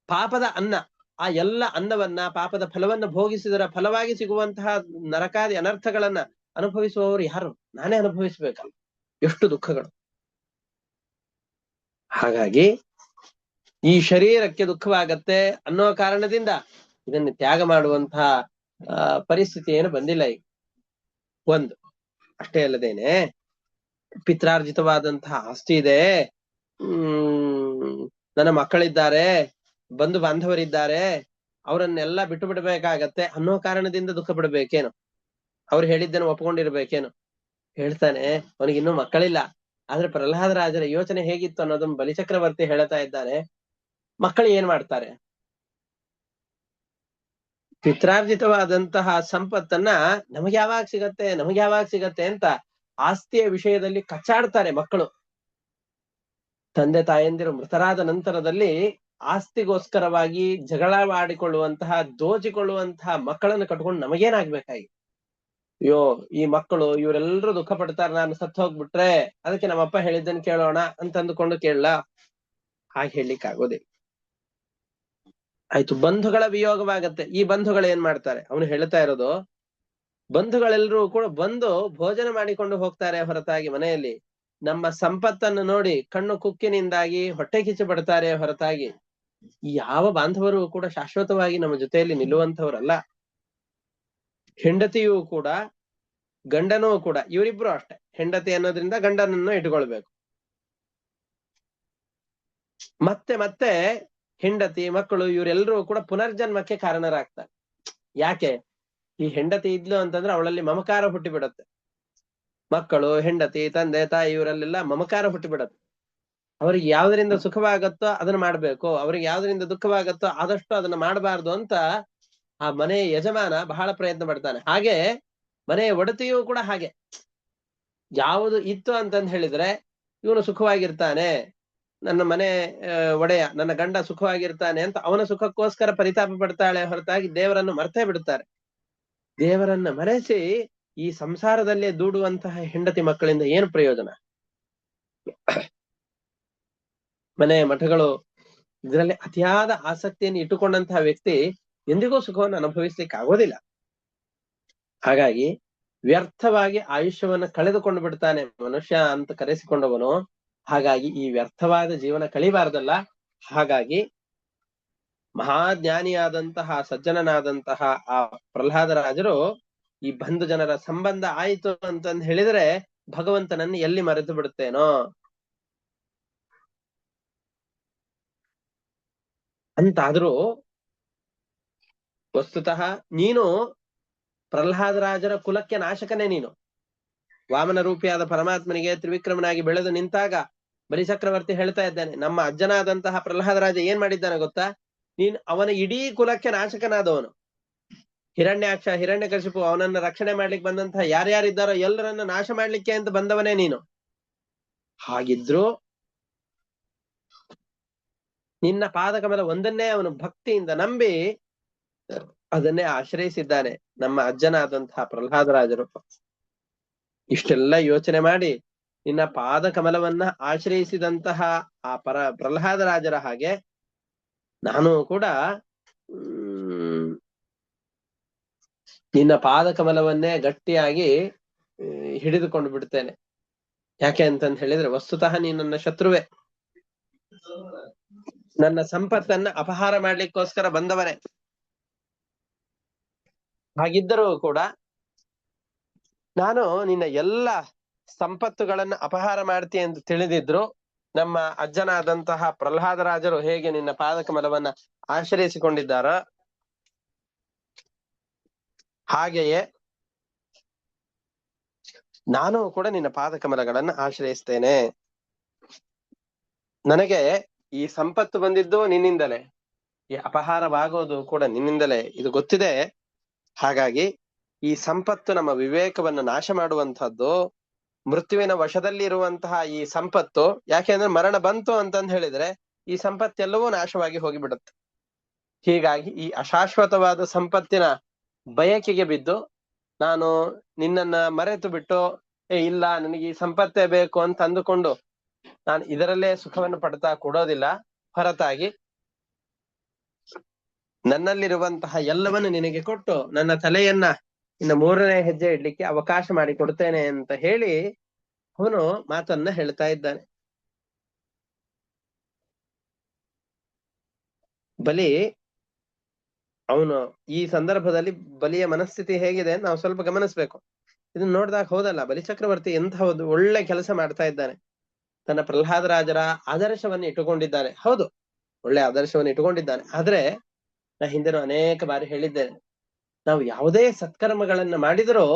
ಪಾಪದ ಅನ್ನ. ಆ ಎಲ್ಲ ಅನ್ನವನ್ನ ಪಾಪದ ಫಲವನ್ನ ಭೋಗಿಸಿದರ ಫಲವಾಗಿ ಸಿಗುವಂತಹ ನರಕಾದಿ ಅನರ್ಥಗಳನ್ನ ಅನುಭವಿಸುವವರು ಯಾರು? ನಾನೇ ಅನುಭವಿಸ್ಬೇಕಲ್ಲ, ಎಷ್ಟು ದುಃಖಗಳು. ಹಾಗಾಗಿ ಈ ಶರೀರಕ್ಕೆ ದುಃಖವಾಗತ್ತೆ ಅನ್ನೋ ಕಾರಣದಿಂದ ಇದನ್ನು ತ್ಯಾಗ ಮಾಡುವಂತಹ ಪರಿಸ್ಥಿತಿ ಏನು ಬಂದಿಲ್ಲ ಈಗ. ಒಂದು ಅಷ್ಟೇ ಅಲ್ಲದೇನೆ ಪಿತ್ರಾರ್ಜಿತವಾದಂತಹ ಆಸ್ತಿ ಇದೆ, ನನ್ನ ಮಕ್ಕಳಿದ್ದಾರೆ, ಬಂಧು ಬಾಂಧವರಿದ್ದಾರೆ, ಅವರನ್ನೆಲ್ಲ ಬಿಟ್ಟು ಬಿಡ್ಬೇಕಾಗತ್ತೆ ಅನ್ನೋ ಕಾರಣದಿಂದ ದುಃಖ ಪಡ್ಬೇಕೇನು? ಅವ್ರು ಹೇಳಿದ್ದನ್ನು ಒಪ್ಕೊಂಡಿರ್ಬೇಕೇನು? ಹೇಳ್ತಾನೆ ಅವನಿಗಿನ್ನೂ ಮಕ್ಕಳಿಲ್ಲ. ಆದ್ರೆ ಪ್ರಹ್ಲಾದ ರಾಜರ ಯೋಚನೆ ಹೇಗಿತ್ತು ಅನ್ನೋದನ್ನ ಬಲಿಚಕ್ರವರ್ತಿ ಹೇಳ್ತಾ ಇದ್ದಾನೆ. ಮಕ್ಕಳು ಏನ್ ಮಾಡ್ತಾರೆ? ಪಿತ್ರಾರ್ಜಿತವಾದಂತಹ ಸಂಪತ್ತನ್ನ ನಮಗೆ ಯಾವಾಗ ಸಿಗತ್ತೆ ಅಂತ ಆಸ್ತಿಯ ವಿಷಯದಲ್ಲಿ ಕಚ್ಚಾಡ್ತಾರೆ ಮಕ್ಕಳು. ತಂದೆ ತಾಯಂದಿರು ಮೃತರಾದ ನಂತರದಲ್ಲಿ ಆಸ್ತಿಗೋಸ್ಕರವಾಗಿ ಜಗಳ ಮಾಡಿಕೊಳ್ಳುವಂತಹ ದೋಚಿಕೊಳ್ಳುವಂತಹ ಮಕ್ಕಳನ್ನು ಕಟ್ಕೊಂಡು ನಮಗೇನಾಗ್ಬೇಕಾಗಿ? ಅಯ್ಯೋ ಈ ಮಕ್ಕಳು ಇವರೆಲ್ಲರೂ ದುಃಖ ಪಡ್ತಾರೆ, ನಾನು ಸತ್ತು ಹೋಗ್ಬಿಟ್ರೆ ಅದಕ್ಕೆ ನಮ್ಮಪ್ಪ ಹೇಳಿದ್ದನ್ನು ಕೇಳೋಣ ಅಂತ ಅಂದುಕೊಂಡು ಕೇಳಲ್ಲ. ಹಾಗೆ ಹೇಳಲಿಕ್ಕೆ ಆಗೋದೇ. ಆಯ್ತು, ಬಂಧುಗಳ ವಿಯೋಗವಾಗತ್ತೆ. ಈ ಬಂಧುಗಳು ಏನ್ ಮಾಡ್ತಾರೆ? ಅವನು ಹೇಳ್ತಾ ಇರೋದು, ಬಂಧುಗಳೆಲ್ಲರೂ ಕೂಡ ಬಂದು ಭೋಜನ ಮಾಡಿಕೊಂಡು ಹೋಗ್ತಾರೆ ಹೊರತಾಗಿ ಮನೆಯಲ್ಲಿ ನಮ್ಮ ಸಂಪತ್ತನ್ನು ನೋಡಿ ಕಣ್ಣು ಕುಕ್ಕಿನಿಂದಾಗಿ ಹೊಟ್ಟೆ ಕಿಚ್ಚು ಪಡ್ತಾರೆ ಹೊರತಾಗಿ ಯಾವ ಬಾಂಧವರು ಕೂಡ ಶಾಶ್ವತವಾಗಿ ನಮ್ಮ ಜೊತೆಯಲ್ಲಿ ನಿಲ್ಲುವಂತವರಲ್ಲ. ಹೆಂಡತಿಯೂ ಕೂಡ ಗಂಡನೂ ಕೂಡ ಇವರಿಬ್ರು ಅಷ್ಟೇ. ಹೆಂಡತಿ ಅನ್ನೋದ್ರಿಂದ ಗಂಡನನ್ನು ಇಟ್ಕೊಳ್ಬೇಕು. ಮತ್ತೆ ಮತ್ತೆ ಹೆಂಡತಿ ಮಕ್ಕಳು ಇವರೆಲ್ಲರೂ ಕೂಡ ಪುನರ್ಜನ್ಮಕ್ಕೆ ಕಾರಣರಾಗ್ತಾರೆ. ಯಾಕೆ? ಈ ಹೆಂಡತಿ ಇದ್ಲು ಅಂತಂದ್ರೆ ಅವಳಲ್ಲಿ ಮಮಕಾರ ಹುಟ್ಟಿ ಬಿಡತ್ತೆ. ಮಕ್ಕಳು, ಹೆಂಡತಿ, ತಂದೆ, ತಾಯಿ ಇವರಲ್ಲೆಲ್ಲ ಮಮಕಾರ ಹುಟ್ಟಿ ಬಿಡತ್ತೆ. ಅವ್ರಿಗೆ ಯಾವ್ದರಿಂದ ಸುಖವಾಗತ್ತೋ ಅದನ್ನ ಮಾಡ್ಬೇಕು, ಅವ್ರಿಗೆ ಯಾವ್ದರಿಂದ ದುಃಖವಾಗತ್ತೋ ಆದಷ್ಟು ಅದನ್ನ ಮಾಡಬಾರ್ದು ಅಂತ ಆ ಮನೆಯ ಯಜಮಾನ ಬಹಳ ಪ್ರಯತ್ನ ಪಡ್ತಾನೆ. ಹಾಗೆ ಮನೆಯ ಒಡತಿಯೂ ಕೂಡ ಹಾಗೆ. ಯಾವುದು ಇತ್ತು ಅಂತಂದ್ ಹೇಳಿದ್ರೆ ಇವನು ಸುಖವಾಗಿರ್ತಾನೆ, ನನ್ನ ಮನೆ ಒಡೆಯ, ನನ್ನ ಗಂಡ ಸುಖವಾಗಿರ್ತಾನೆ ಅಂತ ಅವನ ಸುಖಕ್ಕೋಸ್ಕರ ಪರಿತಾಪ ಪಡ್ತಾಳೆ ಹೊರತಾಗಿ ದೇವರನ್ನು ಮರ್ತೇ ಬಿಡುತ್ತಾರೆ. ದೇವರನ್ನ ಮರೆಸಿ ಈ ಸಂಸಾರದಲ್ಲೇ ದೂಡುವಂತಹ ಹೆಂಡತಿ ಮಕ್ಕಳಿಂದ ಏನು ಪ್ರಯೋಜನ? ಮನೆ ಮಠಗಳು ಇದರಲ್ಲಿ ಅತಿಯಾದ ಆಸಕ್ತಿಯನ್ನು ಇಟ್ಟುಕೊಂಡಂತಹ ವ್ಯಕ್ತಿ ಎಂದಿಗೂ ಸುಖವನ್ನು ಅನುಭವಿಸ್ಲಿಕ್ಕೆ ಆಗೋದಿಲ್ಲ. ಹಾಗಾಗಿ ವ್ಯರ್ಥವಾಗಿ ಆಯುಷ್ಯವನ್ನು ಕಳೆದುಕೊಂಡು ಬಿಡ್ತಾನೆ ಮನುಷ್ಯ ಅಂತ ಕರೆಸಿಕೊಂಡವನು. ಹಾಗಾಗಿ ಈ ವ್ಯರ್ಥವಾದ ಜೀವನ ಕಳಿಬಾರ್ದಲ್ಲ. ಹಾಗಾಗಿ ಮಹಾಜ್ಞಾನಿಯಾದಂತಹ ಸಜ್ಜನನಾದಂತಹ ಆ ಪ್ರಹ್ಲಾದರಾಜರು ಈ ಬಂಧು ಜನರ ಸಂಬಂಧ ಆಯಿತು ಅಂತಂದ್ ಹೇಳಿದ್ರೆ ಭಗವಂತನನ್ನು ಎಲ್ಲಿ ಮರೆತು ಬಿಡುತ್ತೇನೋ ಅಂತಾದ್ರೂ ವಸ್ತುತಃ ನೀನು ಪ್ರಹ್ಲಾದರಾಜರ ಕುಲಕ್ಕೆ ನಾಶಕನೇ. ನೀನು ವಾಮನ ರೂಪಿಯಾದ ಪರಮಾತ್ಮನಿಗೆ ತ್ರಿವಿಕ್ರಮನಾಗಿ ಬೆಳೆದು ನಿಂತಾಗ ಬಲಿಚಕ್ರವರ್ತಿ ಹೇಳ್ತಾ ಇದ್ದಾನೆ, ನಮ್ಮ ಅಜ್ಜನಾದಂತಹ ಪ್ರಹ್ಲಾದರಾಜ ಏನ್ ಮಾಡಿದ್ದಾನೆ ಗೊತ್ತಾ? ನೀನ್ ಅವನ ಇಡೀ ಕುಲಕ್ಕೆ ನಾಶಕನಾದವನು. ಹಿರಣ್ಯಾಕ್ಷ, ಹಿರಣ್ಯಕಶಿಪು ಅವನನ್ನ ರಕ್ಷಣೆ ಮಾಡ್ಲಿಕ್ಕೆ ಬಂದಂತಹ ಯಾರ್ಯಾರಿದ್ದಾರೋ ಎಲ್ಲರನ್ನ ನಾಶ ಮಾಡ್ಲಿಕ್ಕೆ ಅಂತ ಬಂದವನೇ ನೀನು. ಹಾಗಿದ್ರು ನಿನ್ನ ಪಾದಕಮಲ ಒಂದನ್ನೇ ಅವನು ಭಕ್ತಿಯಿಂದ ನಂಬಿ ಅದನ್ನೇ ಆಶ್ರಯಿಸಿದ್ದಾನೆ ನಮ್ಮ ಅಜ್ಜನಾದಂತಹ ಪ್ರಹ್ಲಾದರಾಜರು. ಇಷ್ಟೆಲ್ಲ ಯೋಚನೆ ಮಾಡಿ ನಿನ್ನ ಪಾದ ಕಮಲವನ್ನ ಆಶ್ರಯಿಸಿದಂತಹ ಆ ಪ್ರಹ್ಲಾದರಾಜರ ಹಾಗೆ ನಾನು ಕೂಡ ನಿನ್ನ ಪಾದ ಕಮಲವನ್ನೇ ಗಟ್ಟಿಯಾಗಿ ಹಿಡಿದುಕೊಂಡು ಬಿಡ್ತೇನೆ. ಯಾಕೆ ಅಂತಂತ ಹೇಳಿದ್ರೆ ವಸ್ತುತಃ ನೀ ನನ್ನ ಶತ್ರುವೆ, ನನ್ನ ಸಂಪತ್ತನ್ನ ಅಪಹಾರ ಮಾಡ್ಲಿಕ್ಕೋಸ್ಕರ ಬಂದವನೇ. ಹಾಗಿದ್ದರೂ ಕೂಡ ನಾನು ನಿನ್ನ ಎಲ್ಲ ಸಂಪತ್ತುಗಳನ್ನ ಅಪಹಾರ ಮಾಡ್ತೀನಿ ಅಂತ ತಿಳಿದಿದ್ರು ನಮ್ಮ ಅಜ್ಜನಾದಂತಹ ಪ್ರಹ್ಲಾದರಾಜರು ಹೇಗೆ ನಿನ್ನ ಪಾದಕಮಲವನ್ನ ಆಶ್ರಯಿಸಿಕೊಂಡಿದ್ದಾರ ಹಾಗೆಯೇ ನಾನು ಕೂಡ ನಿನ್ನ ಪಾದಕಮಲಗಳನ್ನ ಆಶ್ರಯಿಸ್ತೇನೆ. ನನಗೆ ಈ ಸಂಪತ್ತು ಬಂದಿದ್ದು ನಿನ್ನಿಂದಲೇ, ಈ ಅಪಹಾರವಾಗೋದು ಕೂಡ ನಿನ್ನಿಂದಲೇ, ಇದು ಗೊತ್ತಿದೆ. ಹಾಗಾಗಿ ಈ ಸಂಪತ್ತು ನಮ್ಮ ವಿವೇಕವನ್ನು ನಾಶ ಮಾಡುವಂತಹದ್ದು. ಮೃತ್ಯುವಿನ ವಶದಲ್ಲಿ ಇರುವಂತಹ ಈ ಸಂಪತ್ತು, ಯಾಕೆಂದ್ರೆ ಮರಣ ಬಂತು ಅಂತಂದ್ ಹೇಳಿದ್ರೆ ಈ ಸಂಪತ್ತೆಲ್ಲವೂ ನಾಶವಾಗಿ ಹೋಗಿಬಿಡುತ್ತೆ. ಹೀಗಾಗಿ ಈ ಅಶಾಶ್ವತವಾದ ಸಂಪತ್ತಿನ ಬಯಕೆಗೆ ಬಿದ್ದು ನಾನು ನಿನ್ನನ್ನ ಮರೆತು ಬಿಟ್ಟು ಇಲ್ಲ ನನಗೆ ಈ ಸಂಪತ್ತೇ ಬೇಕು ಅಂತ ಅಂದುಕೊಂಡು ನಾನು ಇದರಲ್ಲೇ ಸುಖವನ್ನು ಪಡ್ತಾ ಕೊಡೋದಿಲ್ಲ. ಹೊರತಾಗಿ ನನ್ನಲ್ಲಿರುವಂತಹ ಎಲ್ಲವನ್ನು ನಿನಗೆ ಕೊಟ್ಟು ನನ್ನ ತಲೆಯನ್ನ ಇನ್ನು 3ನೇ ಹೆಜ್ಜೆ ಇಡ್ಲಿಕ್ಕೆ ಅವಕಾಶ ಮಾಡಿ ಕೊಡ್ತೇನೆ ಅಂತ ಹೇಳಿ ಅವನು ಮಾತನ್ನ ಹೇಳ್ತಾ ಇದ್ದಾನೆ. ಬಲಿ ಅವನು ಈ ಸಂದರ್ಭದಲ್ಲಿ ಬಲಿಯ ಮನಸ್ಥಿತಿ ಹೇಗಿದೆ ನಾವು ಸ್ವಲ್ಪ ಗಮನಿಸ್ಬೇಕು. ಇದನ್ನ ನೋಡ್ದಾಗ ಹೌದಲ್ಲ, ಬಲಿಚಕ್ರವರ್ತಿ ಎಂಥ ಒಂದು ಒಳ್ಳೆ ಕೆಲಸ ಮಾಡ್ತಾ ಇದ್ದಾನೆ. ತನ್ನ ಪ್ರಹ್ಲಾದರಾಜರ ಆದರ್ಶವನ್ನು ಇಟ್ಟುಕೊಂಡಿದ್ದಾನೆ. ಹೌದು, ಒಳ್ಳೆ ಆದರ್ಶವನ್ನು ಇಟ್ಟುಕೊಂಡಿದ್ದಾನೆ. ಆದ್ರೆ ನಾ ಹಿಂದೆನೂ ಅನೇಕ ಬಾರಿ ಹೇಳಿದ್ದೇನೆ, ನಾವು ಯಾವುದೇ ಸತ್ಕರ್ಮಗಳನ್ನ ಮಾಡಿದರೂ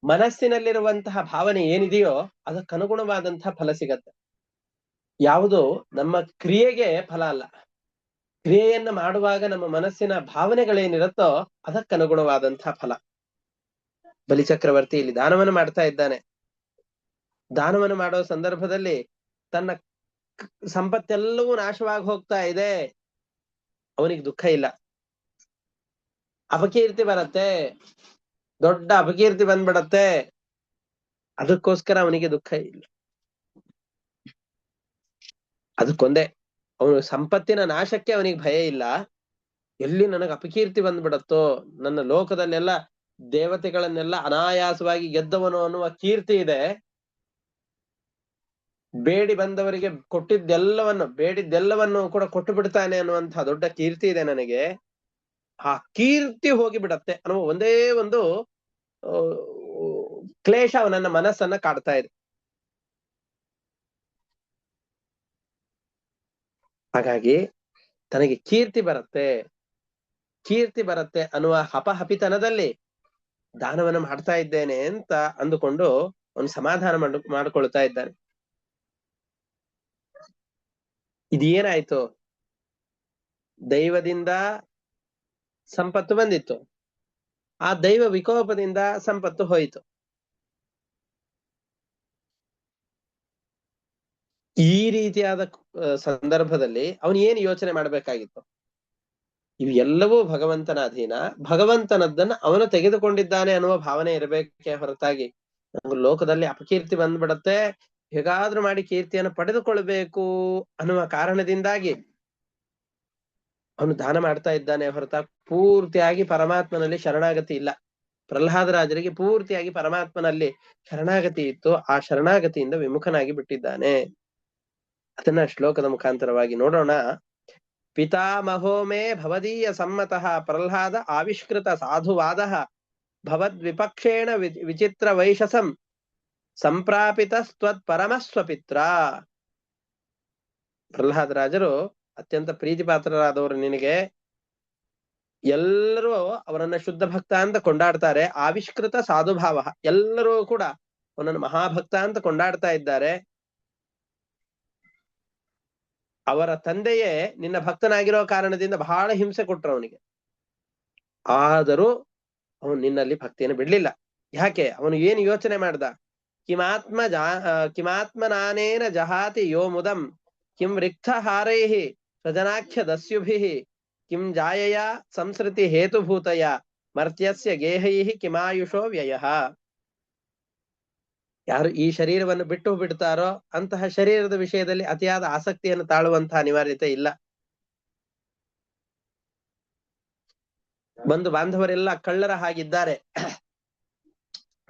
ಮನಸ್ಸಿನಲ್ಲಿರುವಂತಹ ಭಾವನೆ ಏನಿದೆಯೋ ಅದಕ್ಕನುಗುಣವಾದಂತಹ ಫಲ ಸಿಗತ್ತೆ. ಯಾವುದು ನಮ್ಮ ಕ್ರಿಯೆಗೆ ಫಲ ಅಲ್ಲ, ಕ್ರಿಯೆಯನ್ನ ಮಾಡುವಾಗ ನಮ್ಮ ಮನಸ್ಸಿನ ಭಾವನೆಗಳೇನಿರುತ್ತೋ ಅದಕ್ಕನುಗುಣವಾದಂತಹ ಫಲ. ಬಲಿಚಕ್ರವರ್ತಿ ಇಲ್ಲಿ ದಾನವನ್ನು ಮಾಡ್ತಾ ಇದ್ದಾನೆ. ದಾನವನ್ನು ಮಾಡೋ ಸಂದರ್ಭದಲ್ಲಿ ತನ್ನ ಸಂಪತ್ತೆಲ್ಲವೂ ನಾಶವಾಗಿ ಹೋಗ್ತಾ ಇದೆ, ಅವನಿಗೆ ದುಃಖ ಇಲ್ಲ. ಅಪಕೀರ್ತಿ ಬರತ್ತೆ, ದೊಡ್ಡ ಅಪಕೀರ್ತಿ ಬಂದ್ಬಿಡತ್ತೆ, ಅದಕ್ಕೋಸ್ಕರ ಅವನಿಗೆ ದುಃಖ ಇಲ್ಲ. ಅದಕ್ಕೊಂದೇ, ಅವನು ಸಂಪತ್ತಿನ ನಾಶಕ್ಕೆ ಅವನಿಗೆ ಭಯ ಇಲ್ಲ. ಎಲ್ಲಿ ನನಗೆ ಅಪಕೀರ್ತಿ ಬಂದ್ಬಿಡತ್ತೋ, ನನ್ನ ಲೋಕದಲ್ಲೆಲ್ಲ ದೇವತೆಗಳನ್ನೆಲ್ಲ ಅನಾಯಾಸವಾಗಿ ಗೆದ್ದವನು ಅನ್ನುವ ಕೀರ್ತಿ ಇದೆ, ಬೇಡಿ ಬಂದವರಿಗೆ ಬೇಡಿದ್ದೆಲ್ಲವನ್ನು ಕೂಡ ಕೊಟ್ಟು ಬಿಡ್ತಾನೆ ಅನ್ನುವಂತಹ ದೊಡ್ಡ ಕೀರ್ತಿ ಇದೆ ನನಗೆ. ಆ ಕೀರ್ತಿ ಹೋಗಿ ಬಿಡತ್ತೆ ಅನ್ನೋ ಒಂದೇ ಒಂದು ಕ್ಲೇಶ ನನ್ನ ಮನಸ್ಸನ್ನ ಕಾಡ್ತಾ ಇದೆ. ಹಾಗಾಗಿ ತನಗೆ ಕೀರ್ತಿ ಬರುತ್ತೆ ಅನ್ನುವ ಹಪಹಪಿತನದಲ್ಲಿ ದಾನವನ್ನು ಮಾಡ್ತಾ ಇದ್ದೇನೆ ಅಂತ ಅಂದುಕೊಂಡು ಅವನು ಸಮಾಧಾನ ಮಾಡ್ಕೊಳ್ತಾ ಇದ್ದಾನೆ. ಇದೇನಾಯ್ತು? ದೈವದಿಂದ ಸಂಪತ್ತು ಬಂದಿತ್ತು, ಆ ದೈವ ವಿಕೋಪದಿಂದ ಸಂಪತ್ತು ಹೋಯಿತು. ಈ ರೀತಿಯಾದ ಸಂದರ್ಭದಲ್ಲಿ ಅವನು ಏನು ಯೋಚನೆ ಮಾಡ್ಬೇಕಾಗಿತ್ತು? ಇವೆಲ್ಲವೂ ಭಗವಂತನ ಅಧೀನ, ಭಗವಂತನದ್ದನ್ನ ಅವನು ತೆಗೆದುಕೊಂಡಿದ್ದಾನೆ ಅನ್ನುವ ಭಾವನೆ ಇರಬೇಕೆ ಹೊರತಾಗಿ ಲೋಕದಲ್ಲಿ ಅಪಕೀರ್ತಿ ಬಂದ್ಬಿಡತ್ತೆ, ಹೇಗಾದ್ರೂ ಮಾಡಿ ಕೀರ್ತಿಯನ್ನು ಪಡೆದುಕೊಳ್ಬೇಕು ಅನ್ನುವ ಕಾರಣದಿಂದಾಗಿ ಅವನು ದಾನ ಮಾಡ್ತಾ ಇದ್ದಾನೆ ಹೊರತಾಗಿ ಪೂರ್ತಿಯಾಗಿ ಪರಮಾತ್ಮನಲ್ಲಿ ಶರಣಾಗತಿ ಇಲ್ಲ. ಪ್ರಹ್ಲಾದರಾಜರಿಗೆ ಪೂರ್ತಿಯಾಗಿ ಪರಮಾತ್ಮನಲ್ಲಿ ಶರಣಾಗತಿ ಇತ್ತು, ಆ ಶರಣಾಗತಿಯಿಂದ ವಿಮುಖನಾಗಿ ಬಿಟ್ಟಿದ್ದಾನೆ. ಅದನ್ನ ಶ್ಲೋಕದ ಮುಖಾಂತರವಾಗಿ ನೋಡೋಣ. ಪಿತಾಮಹೋ ಮೇ ಭವದೀಯ ಸಮ್ಮತಃ ಪ್ರಹ್ಲಾದ ಆವಿಷ್ಕೃತ ಸಾಧುವಾದ ಭವದ್ವಿಪಕ್ಷೇಣ ವಿಚಿತ್ರ ವೈಶಸಂ ಸಂಪ್ರಾಪಿತಸ್ತ್ವತ್ ಪರಮಸ್ವಪಿತ್ರ. ಪ್ರಹ್ಲಾದರಾಜರು ಅತ್ಯಂತ ಪ್ರೀತಿ ಪಾತ್ರರಾದವರು ನಿನಗೆ. ಎಲ್ಲರೂ ಅವರನ್ನ ಶುದ್ಧ ಭಕ್ತ ಅಂತ ಕೊಂಡಾಡ್ತಾರೆ. ಆವಿಷ್ಕೃತ ಸಾಧುಭಾವ, ಎಲ್ಲರೂ ಕೂಡ ಅವನನ್ನು ಮಹಾಭಕ್ತ ಅಂತ ಕೊಂಡಾಡ್ತಾ ಇದ್ದಾರೆ. ಅವರ ತಂದೆಯೇ ನಿನ್ನ ಭಕ್ತನಾಗಿರೋ ಕಾರಣದಿಂದ ಬಹಳ ಹಿಂಸೆ ಕೊಟ್ರು ಅವನಿಗೆ. ಆದರೂ ಅವನು ನಿನ್ನಲ್ಲಿ ಭಕ್ತಿಯನ್ನು ಬಿಡ್ಲಿಲ್ಲ. ಯಾಕೆ? ಅವನು ಏನು ಯೋಚನೆ ಮಾಡ್ದ? ಕಿಮಾತ್ಮನಾನೇನ ಜಹಾತಿ ಯೋ ಮುದಂ ಕಿಂ ರಿಕ್ತಹಾರೈಃ ಸ್ವಜನಾಖ್ಯ ದಸ್ಯುಭಿಃ ಕಿಂ ಜಾಯಯ ಸಂಸ್ಕೃತಿ ಹೇತುಭೂತಯ ಮರ್ತ್ಯಸ್ಯ ಗೇಹೈಃ ಕಿಮಾಯುಷೋ ವ್ಯಯಃ. ಯಾರು ಈ ಶರೀರವನ್ನು ಬಿಟ್ಟು ಬಿಡ್ತಾರೋ ಅಂತಹ ಶರೀರದ ವಿಷಯದಲ್ಲಿ ಅತಿಯಾದ ಆಸಕ್ತಿಯನ್ನು ತಾಳುವಂತಹ ಅನಿವಾರ್ಯತೆ ಇಲ್ಲ. ಬಂಧು ಬಾಂಧವರೆಲ್ಲ ಕಳ್ಳರ ಹಾಗಿದ್ದಾರೆ.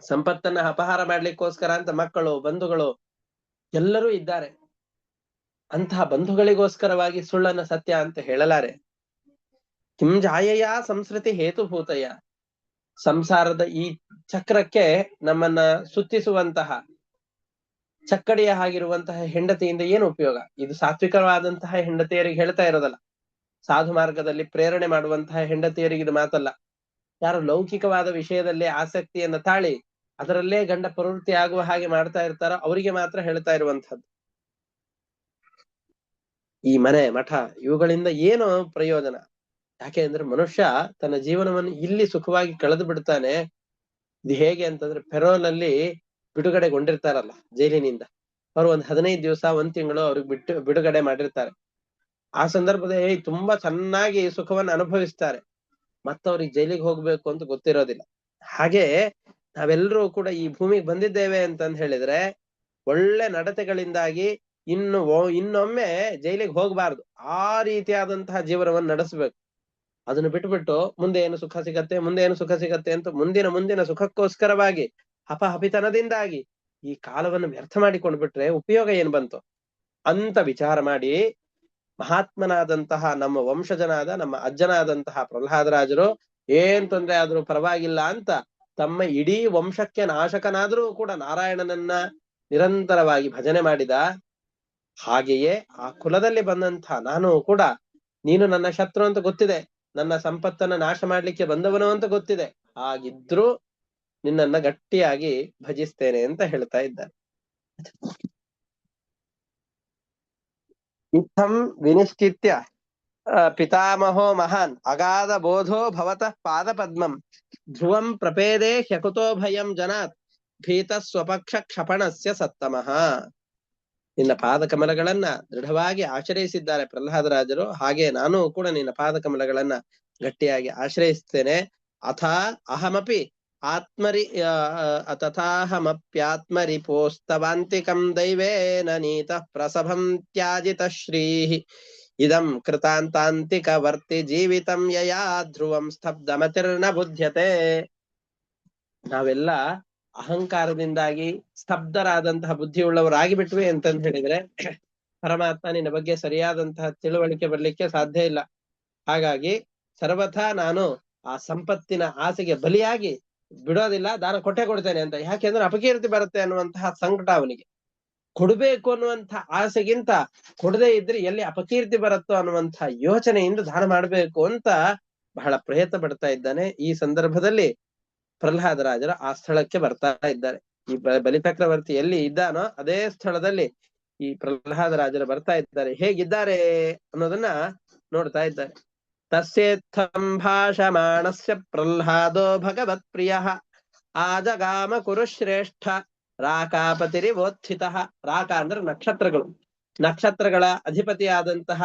ಸಂಪತ್ತನ್ನ ಅಪಹಾರ ಮಾಡ್ಲಿಕ್ಕೋಸ್ಕರ ಅಂತ ಮಕ್ಕಳು ಬಂಧುಗಳು ಎಲ್ಲರೂ ಇದ್ದಾರೆ. ಅಂತಹ ಬಂಧುಗಳಿಗೋಸ್ಕರವಾಗಿ ಸುಳ್ಳನ್ನ ಸತ್ಯ ಅಂತ ಹೇಳಲಾರೆ. ಕಿಂ ಜಾಯಯ ಸಂಸ್ಕೃತಿ ಹೇತುಭೂತಯ. ಸಂಸಾರದ ಈ ಚಕ್ರಕ್ಕೆ ನಮ್ಮನ್ನ ಸುತ್ತಿಸುವಂತಹ ಚಕ್ಕಡಿಯ ಆಗಿರುವಂತಹ ಹೆಂಡತಿಯಿಂದ ಏನು ಉಪಯೋಗ? ಇದು ಸಾತ್ವಿಕವಾದಂತಹ ಹೆಂಡತಿಯರಿಗೆ ಹೇಳ್ತಾ ಇರೋದಲ್ಲ, ಸಾಧು ಮಾರ್ಗದಲ್ಲಿ ಪ್ರೇರಣೆ ಮಾಡುವಂತಹ ಹೆಂಡತಿಯರಿಗೆ ಇದು ಮಾತಲ್ಲ. ಯಾರು ಲೌಕಿಕವಾದ ವಿಷಯದಲ್ಲಿ ಆಸಕ್ತಿಯನ್ನ ತಾಳಿ ಅದರಲ್ಲೇ ಗಂಡ ಪ್ರವೃತ್ತಿ ಆಗುವ ಹಾಗೆ ಮಾಡ್ತಾ ಇರ್ತಾರೋ ಅವರಿಗೆ ಮಾತ್ರ ಹೇಳ್ತಾ ಇರುವಂತಹದ್ದು. ಈ ಮನೆ ಮಠ ಇವುಗಳಿಂದ ಏನು ಪ್ರಯೋಜನ? ಯಾಕೆ ಅಂದ್ರೆ ಮನುಷ್ಯ ತನ್ನ ಜೀವನವನ್ನು ಇಲ್ಲಿ ಸುಖವಾಗಿ ಕಳೆದು ಬಿಡ್ತಾನೆ. ಇದು ಹೇಗೆ ಅಂತಂದ್ರೆ ಪೆರೋಲ್ ಬಿಡುಗಡೆಗೊಂಡಿರ್ತಾರಲ್ಲ ಜೈಲಿನಿಂದ, ಅವ್ರು 15 ದಿವಸ 1 ತಿಂಗಳು ಅವ್ರಿಗೆ ಬಿಡುಗಡೆ ಮಾಡಿರ್ತಾರೆ. ಆ ಸಂದರ್ಭದಲ್ಲಿ ತುಂಬಾ ಚೆನ್ನಾಗಿ ಸುಖವನ್ನು ಅನುಭವಿಸ್ತಾರೆ. ಮತ್ತವ್ರಿಗೆ ಜೈಲಿಗೆ ಹೋಗ್ಬೇಕು ಅಂತ ಗೊತ್ತಿರೋದಿಲ್ಲ. ಹಾಗೆ ನಾವೆಲ್ಲರೂ ಕೂಡ ಈ ಭೂಮಿಗೆ ಬಂದಿದ್ದೇವೆ ಅಂತಂದ್ ಹೇಳಿದ್ರೆ ಒಳ್ಳೆ ನಡತೆಗಳಿಂದಾಗಿ ಇನ್ನೊಮ್ಮೆ ಜೈಲಿಗೆ ಹೋಗ್ಬಾರ್ದು. ಆ ರೀತಿಯಾದಂತಹ ಜೀವನವನ್ನು ನಡೆಸಬೇಕು. ಅದನ್ನು ಬಿಟ್ಬಿಟ್ಟು ಮುಂದೆ ಏನು ಸುಖ ಸಿಗತ್ತೆ ಅಂತ ಮುಂದಿನ ಸುಖಕ್ಕೋಸ್ಕರವಾಗಿ ಹಪಹಪಿತನದಿಂದಾಗಿ ಈ ಕಾಲವನ್ನು ವ್ಯರ್ಥ ಮಾಡಿಕೊಂಡು ಬಿಟ್ರೆ ಉಪಯೋಗ ಏನ್ ಬಂತು ಅಂತ ವಿಚಾರ ಮಾಡಿ ಮಹಾತ್ಮನಾದಂತಹ ನಮ್ಮ ವಂಶಜನಾದ ನಮ್ಮ ಅಜ್ಜನಾದಂತಹ ಪ್ರಹ್ಲಾದರಾಜರು ಏನ್ ತೊಂದ್ರೆ ಆದ್ರೂ ಪರವಾಗಿಲ್ಲ ಅಂತ ತಮ್ಮ ಇಡೀ ವಂಶಕ್ಕೆ ನಾಶಕನಾದ್ರೂ ಕೂಡ ನಾರಾಯಣನನ್ನ ನಿರಂತರವಾಗಿ ಭಜನೆ ಮಾಡಿದ. ಹಾಗೆಯೇ ಆ ಕುಲದಲ್ಲಿ ಬಂದಂತಹ ನಾನು ಕೂಡ, ನೀನು ನನ್ನ ಶತ್ರು ಅಂತ ಗೊತ್ತಿದೆ, ನನ್ನ ಸಂಪತ್ತನ್ನ ನಾಶ ಮಾಡ್ಲಿಕ್ಕೆ ಬಂದವನು ಅಂತ ಗೊತ್ತಿದೆ, ಹಾಗಿದ್ರೂ ನಿನ್ನನ್ನ ಗಟ್ಟಿಯಾಗಿ ಭಜಿಸ್ತೇನೆ ಅಂತ ಹೇಳ್ತಾ ಇದ್ದಾರೆ. ಇತ್ತಂ ವಿನಿಶ್ಚಿತ್ಯ ಪಿತಾಮಹೋ ಮಹಾನ್ ಅಗಾಧ ಬೋಧೋ ಭವತಃ ಪಾದ ಪದ್ಮಂ ಧ್ರುವಂ ಪ್ರಪೇದೆ ಹ್ಯಕುತೋ ಭಯಂ ಜನಾತ್ ಭೀತ ಸ್ವಪಕ್ಷ ಕ್ಷಪಣಸ್ಯ ಸತ್ತಮಃ. ನಿನ್ನ ಪಾದಕಮಲಗಳನ್ನ ದೃಢವಾಗಿ ಆಶ್ರಯಿಸಿದ್ದಾರೆ ಪ್ರಹ್ಲಾದರಾಜರು. ಹಾಗೆ ನಾನು ಕೂಡ ನಿನ್ನ ಪಾದಕಮಲಗಳನ್ನ ಗಟ್ಟಿಯಾಗಿ ಆಶ್ರಯಿಸ್ತೇನೆ. ಅಹಮಪಿ ತಥಾಹಮಪ್ಯಾತ್ಮರಿಪೋಸ್ತವಾಂತಿಕಂ ದೈವೇನ ನೀತಃ ಪ್ರಸಭಂ ತ್ಯಾಜಿತ ಶ್ರೀಃ ಇದಂ ಕೃತಾಂತಾಂತಿಕ ವರ್ತಿ ಜೀವಿತಂ ಯಯಾ ಧ್ರುವಂ ಸ್ತಬ್ಧಮತಿರ್ನ ಬುಧ್ಯತೆ. ನಾವೆಲ್ಲ ಅಹಂಕಾರದಿಂದಾಗಿ ಸ್ತಬ್ಧರಾದಂತಹ ಬುದ್ಧಿಯುಳ್ಳವರಾಗಿ ಬಿಟ್ವಿ ಅಂತಂದ್ ಹೇಳಿದ್ರೆ ಪರಮಾತ್ಮ ನಿನ್ನ ಬಗ್ಗೆ ಸರಿಯಾದಂತಹ ತಿಳುವಳಿಕೆ ಬರ್ಲಿಕ್ಕೆ ಸಾಧ್ಯ ಇಲ್ಲ. ಹಾಗಾಗಿ ಸರ್ವಥಾ ನಾನು ಆ ಸಂಪತ್ತಿನ ಆಸೆಗೆ ಬಲಿಯಾಗಿ ಬಿಡೋದಿಲ್ಲ, ದಾನ ಕೊಟ್ಟೆ ಕೊಡ್ತೇನೆ ಅಂತ. ಯಾಕೆಂದ್ರೆ ಅಪಕೀರ್ತಿ ಬರುತ್ತೆ ಅನ್ನುವಂತಹ ಸಂಕಟ ಅವನಿಗೆ. ಕೊಡ್ಬೇಕು ಅನ್ನುವಂಥ ಆಸೆಗಿಂತ ಕೊಡದೇ ಇದ್ರೆ ಎಲ್ಲಿ ಅಪಕೀರ್ತಿ ಬರುತ್ತೋ ಅನ್ನುವಂಥ ಯೋಚನೆಯಿಂದ ದಾನ ಮಾಡ್ಬೇಕು ಅಂತ ಬಹಳ ಪ್ರಯತ್ನ ಪಡ್ತಾ ಇದ್ದಾನೆ. ಈ ಸಂದರ್ಭದಲ್ಲಿ ಪ್ರಹ್ಲಾದರಾಜರು ಆ ಸ್ಥಳಕ್ಕೆ ಬರ್ತಾ ಇದ್ದಾರೆ. ಈ ಬಲಿಚಕ್ರವರ್ತಿ ಎಲ್ಲಿ ಇದ್ದಾನೋ ಅದೇ ಸ್ಥಳದಲ್ಲಿ ಈ ಪ್ರಹ್ಲಾದರಾಜರು ಬರ್ತಾ ಇದ್ದಾರೆ. ಹೇಗಿದ್ದಾರೆ ಅನ್ನೋದನ್ನ ನೋಡ್ತಾ ಇದ್ದಾರೆ. ತಸ್ಯೇತ್ಥಂ ಭಾಷಮಾಣಸ್ಯ ಪ್ರಹ್ಲಾದೋ ಭಗವತ್ ಪ್ರಿಯ ಆಜಗಾಮ ಕುರುಶ್ರೇಷ್ಠ ರಾಕಾಪತಿರಿವೋತ್ಥಿತ. ರಾಕ ಅಂದ್ರೆ ನಕ್ಷತ್ರಗಳು, ನಕ್ಷತ್ರಗಳ ಅಧಿಪತಿಯಾದಂತಹ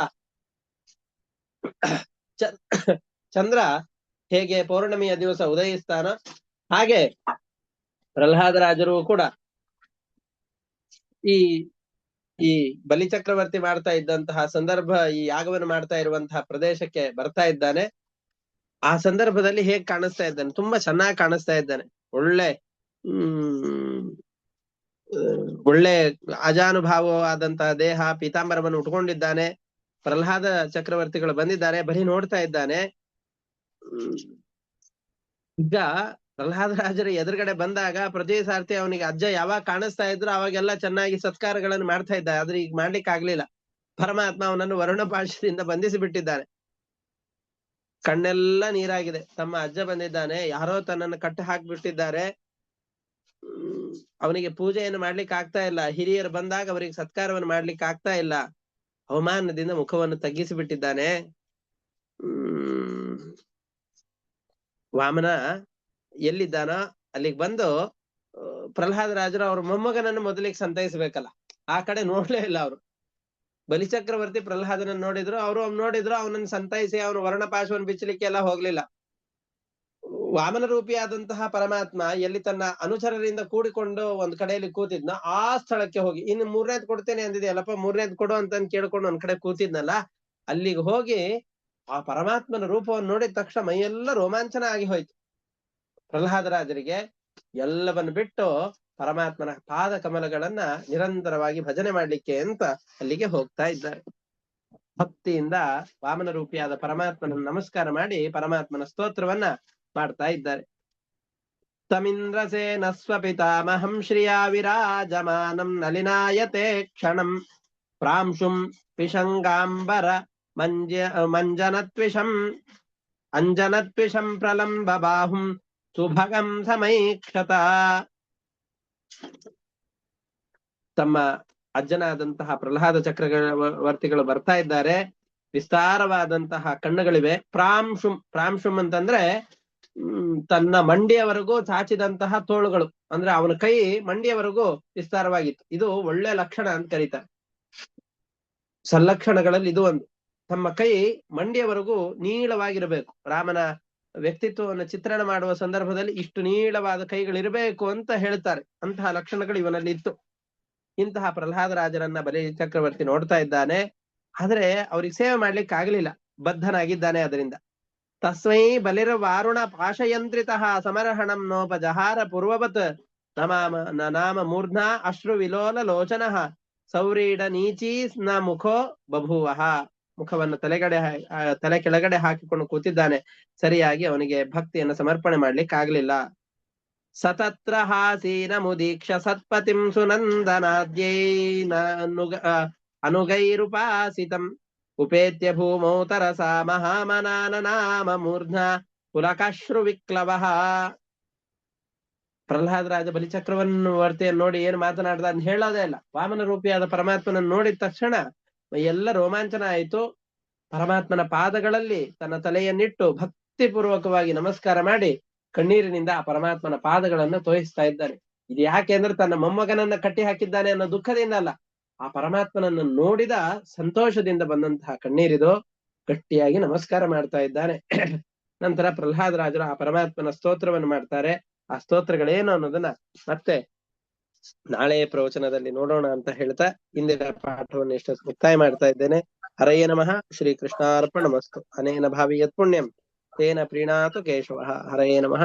ಚಂದ್ರ ಹೇಗೆ ಪೌರ್ಣಮಿಯ ದಿವಸ ಉದಯಿಸ್ತಾನೋ ಹಾಗೆ ಪ್ರಹ್ಲಾದರಾಜರು ಕೂಡ ಈ ಬಲಿಚಕ್ರವರ್ತಿ ಮಾಡ್ತಾ ಇದ್ದಂತಹ ಸಂದರ್ಭ, ಈ ಯಾಗವನ್ನು ಮಾಡ್ತಾ ಇರುವಂತಹ ಪ್ರದೇಶಕ್ಕೆ ಬರ್ತಾ ಇದ್ದಾನೆ. ಆ ಸಂದರ್ಭದಲ್ಲಿ ಹೇಗ್ ಕಾಣಿಸ್ತಾ ಇದ್ದಾನೆ? ತುಂಬಾ ಚೆನ್ನಾಗಿ ಕಾಣಿಸ್ತಾ ಇದ್ದಾನೆ. ಒಳ್ಳೆ ಅಜಾನುಭಾವವಾದಂತಹ ದೇಹ, ಪೀತಾಂಬರವನ್ನು ಉಟ್ಕೊಂಡಿದ್ದಾನೆ. ಪ್ರಹ್ಲಾದ ಚಕ್ರವರ್ತಿಗಳು ಬಂದಿದ್ದಾರೆ, ಬರೀ ನೋಡ್ತಾ ಇದ್ದಾನೆ. ಈಗ ಪ್ರಹ್ಲಾದರಾಜರ ಎದುರುಗಡೆ ಬಂದಾಗ ಪ್ರತಿ ಸಾರ್ತಿ ಅವನಿಗೆ ಅಜ್ಜ ಯಾವಾಗ ಕಾಣಿಸ್ತಾ ಇದ್ರು ಅವಾಗೆಲ್ಲ ಚೆನ್ನಾಗಿ ಸತ್ಕಾರಗಳನ್ನು ಮಾಡ್ತಾ ಇದ್ದ. ಆದ್ರೆ ಈಗ ಮಾಡ್ಲಿಕ್ಕೆ ಆಗ್ಲಿಲ್ಲ. ಪರಮಾತ್ಮ ಅವನನ್ನು ವರುಣಪಾಶದಿಂದ ಬಂಧಿಸಿ ಬಿಟ್ಟಿದ್ದಾನೆ. ಕಣ್ಣೆಲ್ಲ ನೀರಾಗಿದೆ. ತಮ್ಮ ಅಜ್ಜ ಬಂದಿದ್ದಾನೆ, ಯಾರೋ ತನ್ನನ್ನು ಕಟ್ಟಿ ಹಾಕ್ಬಿಟ್ಟಿದ್ದಾರೆ. ಅವನಿಗೆ ಪೂಜೆಯನ್ನು ಮಾಡ್ಲಿಕ್ಕೆ ಆಗ್ತಾ ಇಲ್ಲ. ಹಿರಿಯರು ಬಂದಾಗ ಅವರಿಗೆ ಸತ್ಕಾರವನ್ನು ಮಾಡ್ಲಿಕ್ಕೆ ಆಗ್ತಾ ಇಲ್ಲ. ಅವಮಾನದಿಂದ ಮುಖವನ್ನು ತಗ್ಗಿಸಿ ಬಿಟ್ಟಿದ್ದಾನೆ. ವಾಮನ ಎಲ್ಲಿದ್ದಾನೋ ಅಲ್ಲಿಗೆ ಬಂದು ಪ್ರಹ್ಲಾದರಾಜರು ಅವ್ರ ಮೊಮ್ಮಗನನ್ನು ಮೊದಲಿಗೆ ಸಂತೈಸಬೇಕಲ್ಲ, ಆ ಕಡೆ ನೋಡ್ಲೇ ಇಲ್ಲ ಅವರು. ಬಲಿಚಕ್ರವರ್ತಿ ಪ್ರಹ್ಲಾದನನ್ನು ನೋಡಿದ್ರು, ನೋಡಿದ್ರು, ಅವನನ್ನು ಸಂತೈಸಿ ಅವನು ವರ್ಣಪಾಶವನ್ನು ಬಿಚ್ಚಲಿಕ್ಕೆ ಎಲ್ಲ ಹೋಗ್ಲಿಲ್ಲ. ವಾಮನ ರೂಪಿಯಾದಂತಹ ಪರಮಾತ್ಮ ಎಲ್ಲಿ ತನ್ನ ಅನುಚರರಿಂದ ಕೂಡಿಕೊಂಡು ಒಂದ್ ಕಡೆಯಲ್ಲಿ ಕೂತಿದ್ನ, ಆ ಸ್ಥಳಕ್ಕೆ ಹೋಗಿ, ಇನ್ನು 3ನೇದ್ ಕೊಡ್ತೇನೆ ಅಂದಿದೆಯಲ್ಲಪ್ಪ, 3ನೇದ್ ಕೊಡು ಅಂತ ಕೇಳ್ಕೊಂಡು ಒಂದ್ ಕಡೆ ಕೂತಿದ್ನಲ್ಲ, ಅಲ್ಲಿಗೆ ಹೋಗಿ ಆ ಪರಮಾತ್ಮನ ರೂಪವನ್ನು ನೋಡಿದ ತಕ್ಷಣ ಮೈಯೆಲ್ಲ ರೋಮಾಂಚನ ಆಗಿ ಹೋಯ್ತು. ಪ್ರಹ್ಲಾದರಾಜರಿಗೆ ಎಲ್ಲವನ್ನು ಬಿಟ್ಟು ಪರಮಾತ್ಮನ ಪಾದ ಕಮಲಗಳನ್ನ ನಿರಂತರವಾಗಿ ಭಜನೆ ಮಾಡ್ಲಿಕ್ಕೆ ಅಂತ ಅಲ್ಲಿಗೆ ಹೋಗ್ತಾ ಇದ್ದಾರೆ. ಭಕ್ತಿಯಿಂದ ವಾಮನ ರೂಪಿಯಾದ ಪರಮಾತ್ಮನ ನಮಸ್ಕಾರ ಮಾಡಿ ಪರಮಾತ್ಮನ ಸ್ತೋತ್ರವನ್ನ ಮಾಡ್ತಾ ಇದ್ದಾರೆ. ತಮಿಂದ್ರಸೇನ ಸ್ವಪಿತಾಮಹಂ ಶ್ರಿಯಾ ವಿರಾಜಮಾನಂ ನಲಿನಾಯತೆ ಕ್ಷಣಂ ಪ್ರಾಂಶುಂ ಪಿಶಂಗಾಂಬರ ಮಂಜನತ್ವಿಷಂ ಅಂಜನತ್ವಿಷಂ ಪ್ರಲಂಬ ಬಾಹುಂ ಸುಭಗಂ ಸಮೈಕ್ಷತ. ತಮ್ಮ ಅಜ್ಜನಾದಂತಹ ಪ್ರಹ್ಲಾದ ಚಕ್ರವರ್ತಿಗಳು ಬರ್ತಾ ಇದ್ದಾರೆ. ವಿಸ್ತಾರವಾದಂತಹ ಕಣ್ಣುಗಳಿವೆ. ಪ್ರಾಂಶುಂ ಅಂತಂದ್ರೆ ತನ್ನ ಮಂಡಿಯವರೆಗೂ ಚಾಚಿದಂತಹ ತೋಳುಗಳು, ಅಂದ್ರೆ ಅವನ ಕೈ ಮಂಡಿಯವರೆಗೂ ವಿಸ್ತಾರವಾಗಿತ್ತು. ಇದು ಒಳ್ಳೆ ಲಕ್ಷಣ ಅಂತ ಕರೀತಾರೆ. ಸಲ್ಲಕ್ಷಣಗಳಲ್ಲಿ ಇದು ಒಂದು. ತಮ್ಮ ಕೈ ಮಂಡಿಯವರೆಗೂ ನೀಳವಾಗಿರಬೇಕು. ರಾಮನ ವ್ಯಕ್ತಿತ್ವವನ್ನು ಚಿತ್ರಣ ಮಾಡುವ ಸಂದರ್ಭದಲ್ಲಿ ಇಷ್ಟು ನೀಳವಾದ ಕೈಗಳಿರಬೇಕು ಅಂತ ಹೇಳ್ತಾರೆ. ಅಂತಹ ಲಕ್ಷಣಗಳು ಇವನಲ್ಲಿ ಇತ್ತು. ಇಂತಹ ಪ್ರಹ್ಲಾದರಾಜರನ್ನ ಬಲಿ ಚಕ್ರವರ್ತಿ ನೋಡ್ತಾ ಇದ್ದಾನೆ. ಆದ್ರೆ ಅವ್ರಿಗೆ ಸೇವೆ ಮಾಡ್ಲಿಕ್ಕೆ ಆಗ್ಲಿಲ್ಲ, ಬದ್ಧನಾಗಿದ್ದಾನೆ. ಅದರಿಂದ ತಸ್ಮೈ ಬಲಿರ ವಾರುಣ ಪಾಶಯಂತ್ರಿತಃ ಸಮರ್ಹಣಂ ನೋಪಜಹಾರ ಪೂರ್ವವತ್ ನಾಮ ಮೂರ್ಧ್ನಾ ಅಶ್ರು ವಿಲೋಲ ಲೋಚನಃ ಸೌರೀಡ ನೀಚೀ ನ ಮುಖೋ ಬಭೂವಃ. ಮುಖವನ್ನು ತಲೆ ಕೆಳಗಡೆ ಹಾಕಿಕೊಂಡು ಕೂತಿದ್ದಾನೆ. ಸರಿಯಾಗಿ ಅವನಿಗೆ ಭಕ್ತಿಯನ್ನು ಸಮರ್ಪಣೆ ಮಾಡ್ಲಿಕ್ಕೆ ಆಗ್ಲಿಲ್ಲ. ಸತತ್ರ ಹಾಸೀನ ಮುದೀಕ್ಷ ಸತ್ಪತಿಂ ಸುನಂದನಾದ್ಯೈನ ಅನುಗೈರುಪಾಸಿತಂ ಉಪೇತ್ಯ ಭೂಮೌ ತರಸಾ ಮಹಾಮನಾನ ನಾಮ ಮೂರ್ಧ್ನ ಪುಲಕಾಶ್ರು ವಿಕ್ಲವಃ. ಪ್ರಹ್ಲಾದರಾಜ ಬಲಿಚಕ್ರವರ್ತಿಯನ್ನು ನೋಡಿ ಏನ್ ಮಾತನಾಡ್ದ ಅಂತ ಹೇಳೋದೇ ಇಲ್ಲ. ವಾಮನ ರೂಪಿಯಾದ ಪರಮಾತ್ಮನನ್ನು ನೋಡಿದ ತಕ್ಷಣ ಎಲ್ಲ ರೋಮಾಂಚನ ಆಯಿತು. ಪರಮಾತ್ಮನ ಪಾದಗಳಲ್ಲಿ ತನ್ನ ತಲೆಯನ್ನಿಟ್ಟು ಭಕ್ತಿ ಪೂರ್ವಕವಾಗಿ ನಮಸ್ಕಾರ ಮಾಡಿ ಕಣ್ಣೀರಿನಿಂದ ಆ ಪರಮಾತ್ಮನ ಪಾದಗಳನ್ನು ತೋಯಿಸ್ತಾ ಇದ್ದಾನೆ. ಇದು ಯಾಕೆ ಅಂದ್ರೆ ತನ್ನ ಮೊಮ್ಮಗನನ್ನ ಕಟ್ಟಿ ಹಾಕಿದ್ದಾನೆ ಅನ್ನೋ ದುಃಖದಿಂದ ಅಲ್ಲ, ಆ ಪರಮಾತ್ಮನನ್ನು ನೋಡಿದ ಸಂತೋಷದಿಂದ ಬಂದಂತಹ ಕಣ್ಣೀರಿದು. ಗಟ್ಟಿಯಾಗಿ ನಮಸ್ಕಾರ ಮಾಡ್ತಾ ಇದ್ದಾನೆ. ನಂತರ ಪ್ರಹ್ಲಾದರಾಜರು ಆ ಪರಮಾತ್ಮನ ಸ್ತೋತ್ರವನ್ನು ಮಾಡ್ತಾರೆ. ಆ ಸ್ತೋತ್ರಗಳೇನು ಅನ್ನೋದನ್ನ ಮತ್ತೆ ನಾಳೆ ಪ್ರವಚನದಲ್ಲಿ ನೋಡೋಣ ಅಂತ ಹೇಳ್ತಾ ಇಂದಿನ ಪಾಠವನ್ನು ಇಷ್ಟ ಮುಕ್ತಾಯ ಮಾಡ್ತಾ ಇದ್ದೇನೆ. ಹರಯೇ ನಮಃ. ಶ್ರೀ ಕೃಷ್ಣಾರ್ಪಣಮಸ್ತು. ಅನೇನ ಭಾವಿ ಯತ್ ಪುಣ್ಯಂ ತೇನ ಪ್ರೀಣಾತು ಕೇಶವಃ. ಹರಯೇ ನಮಃ.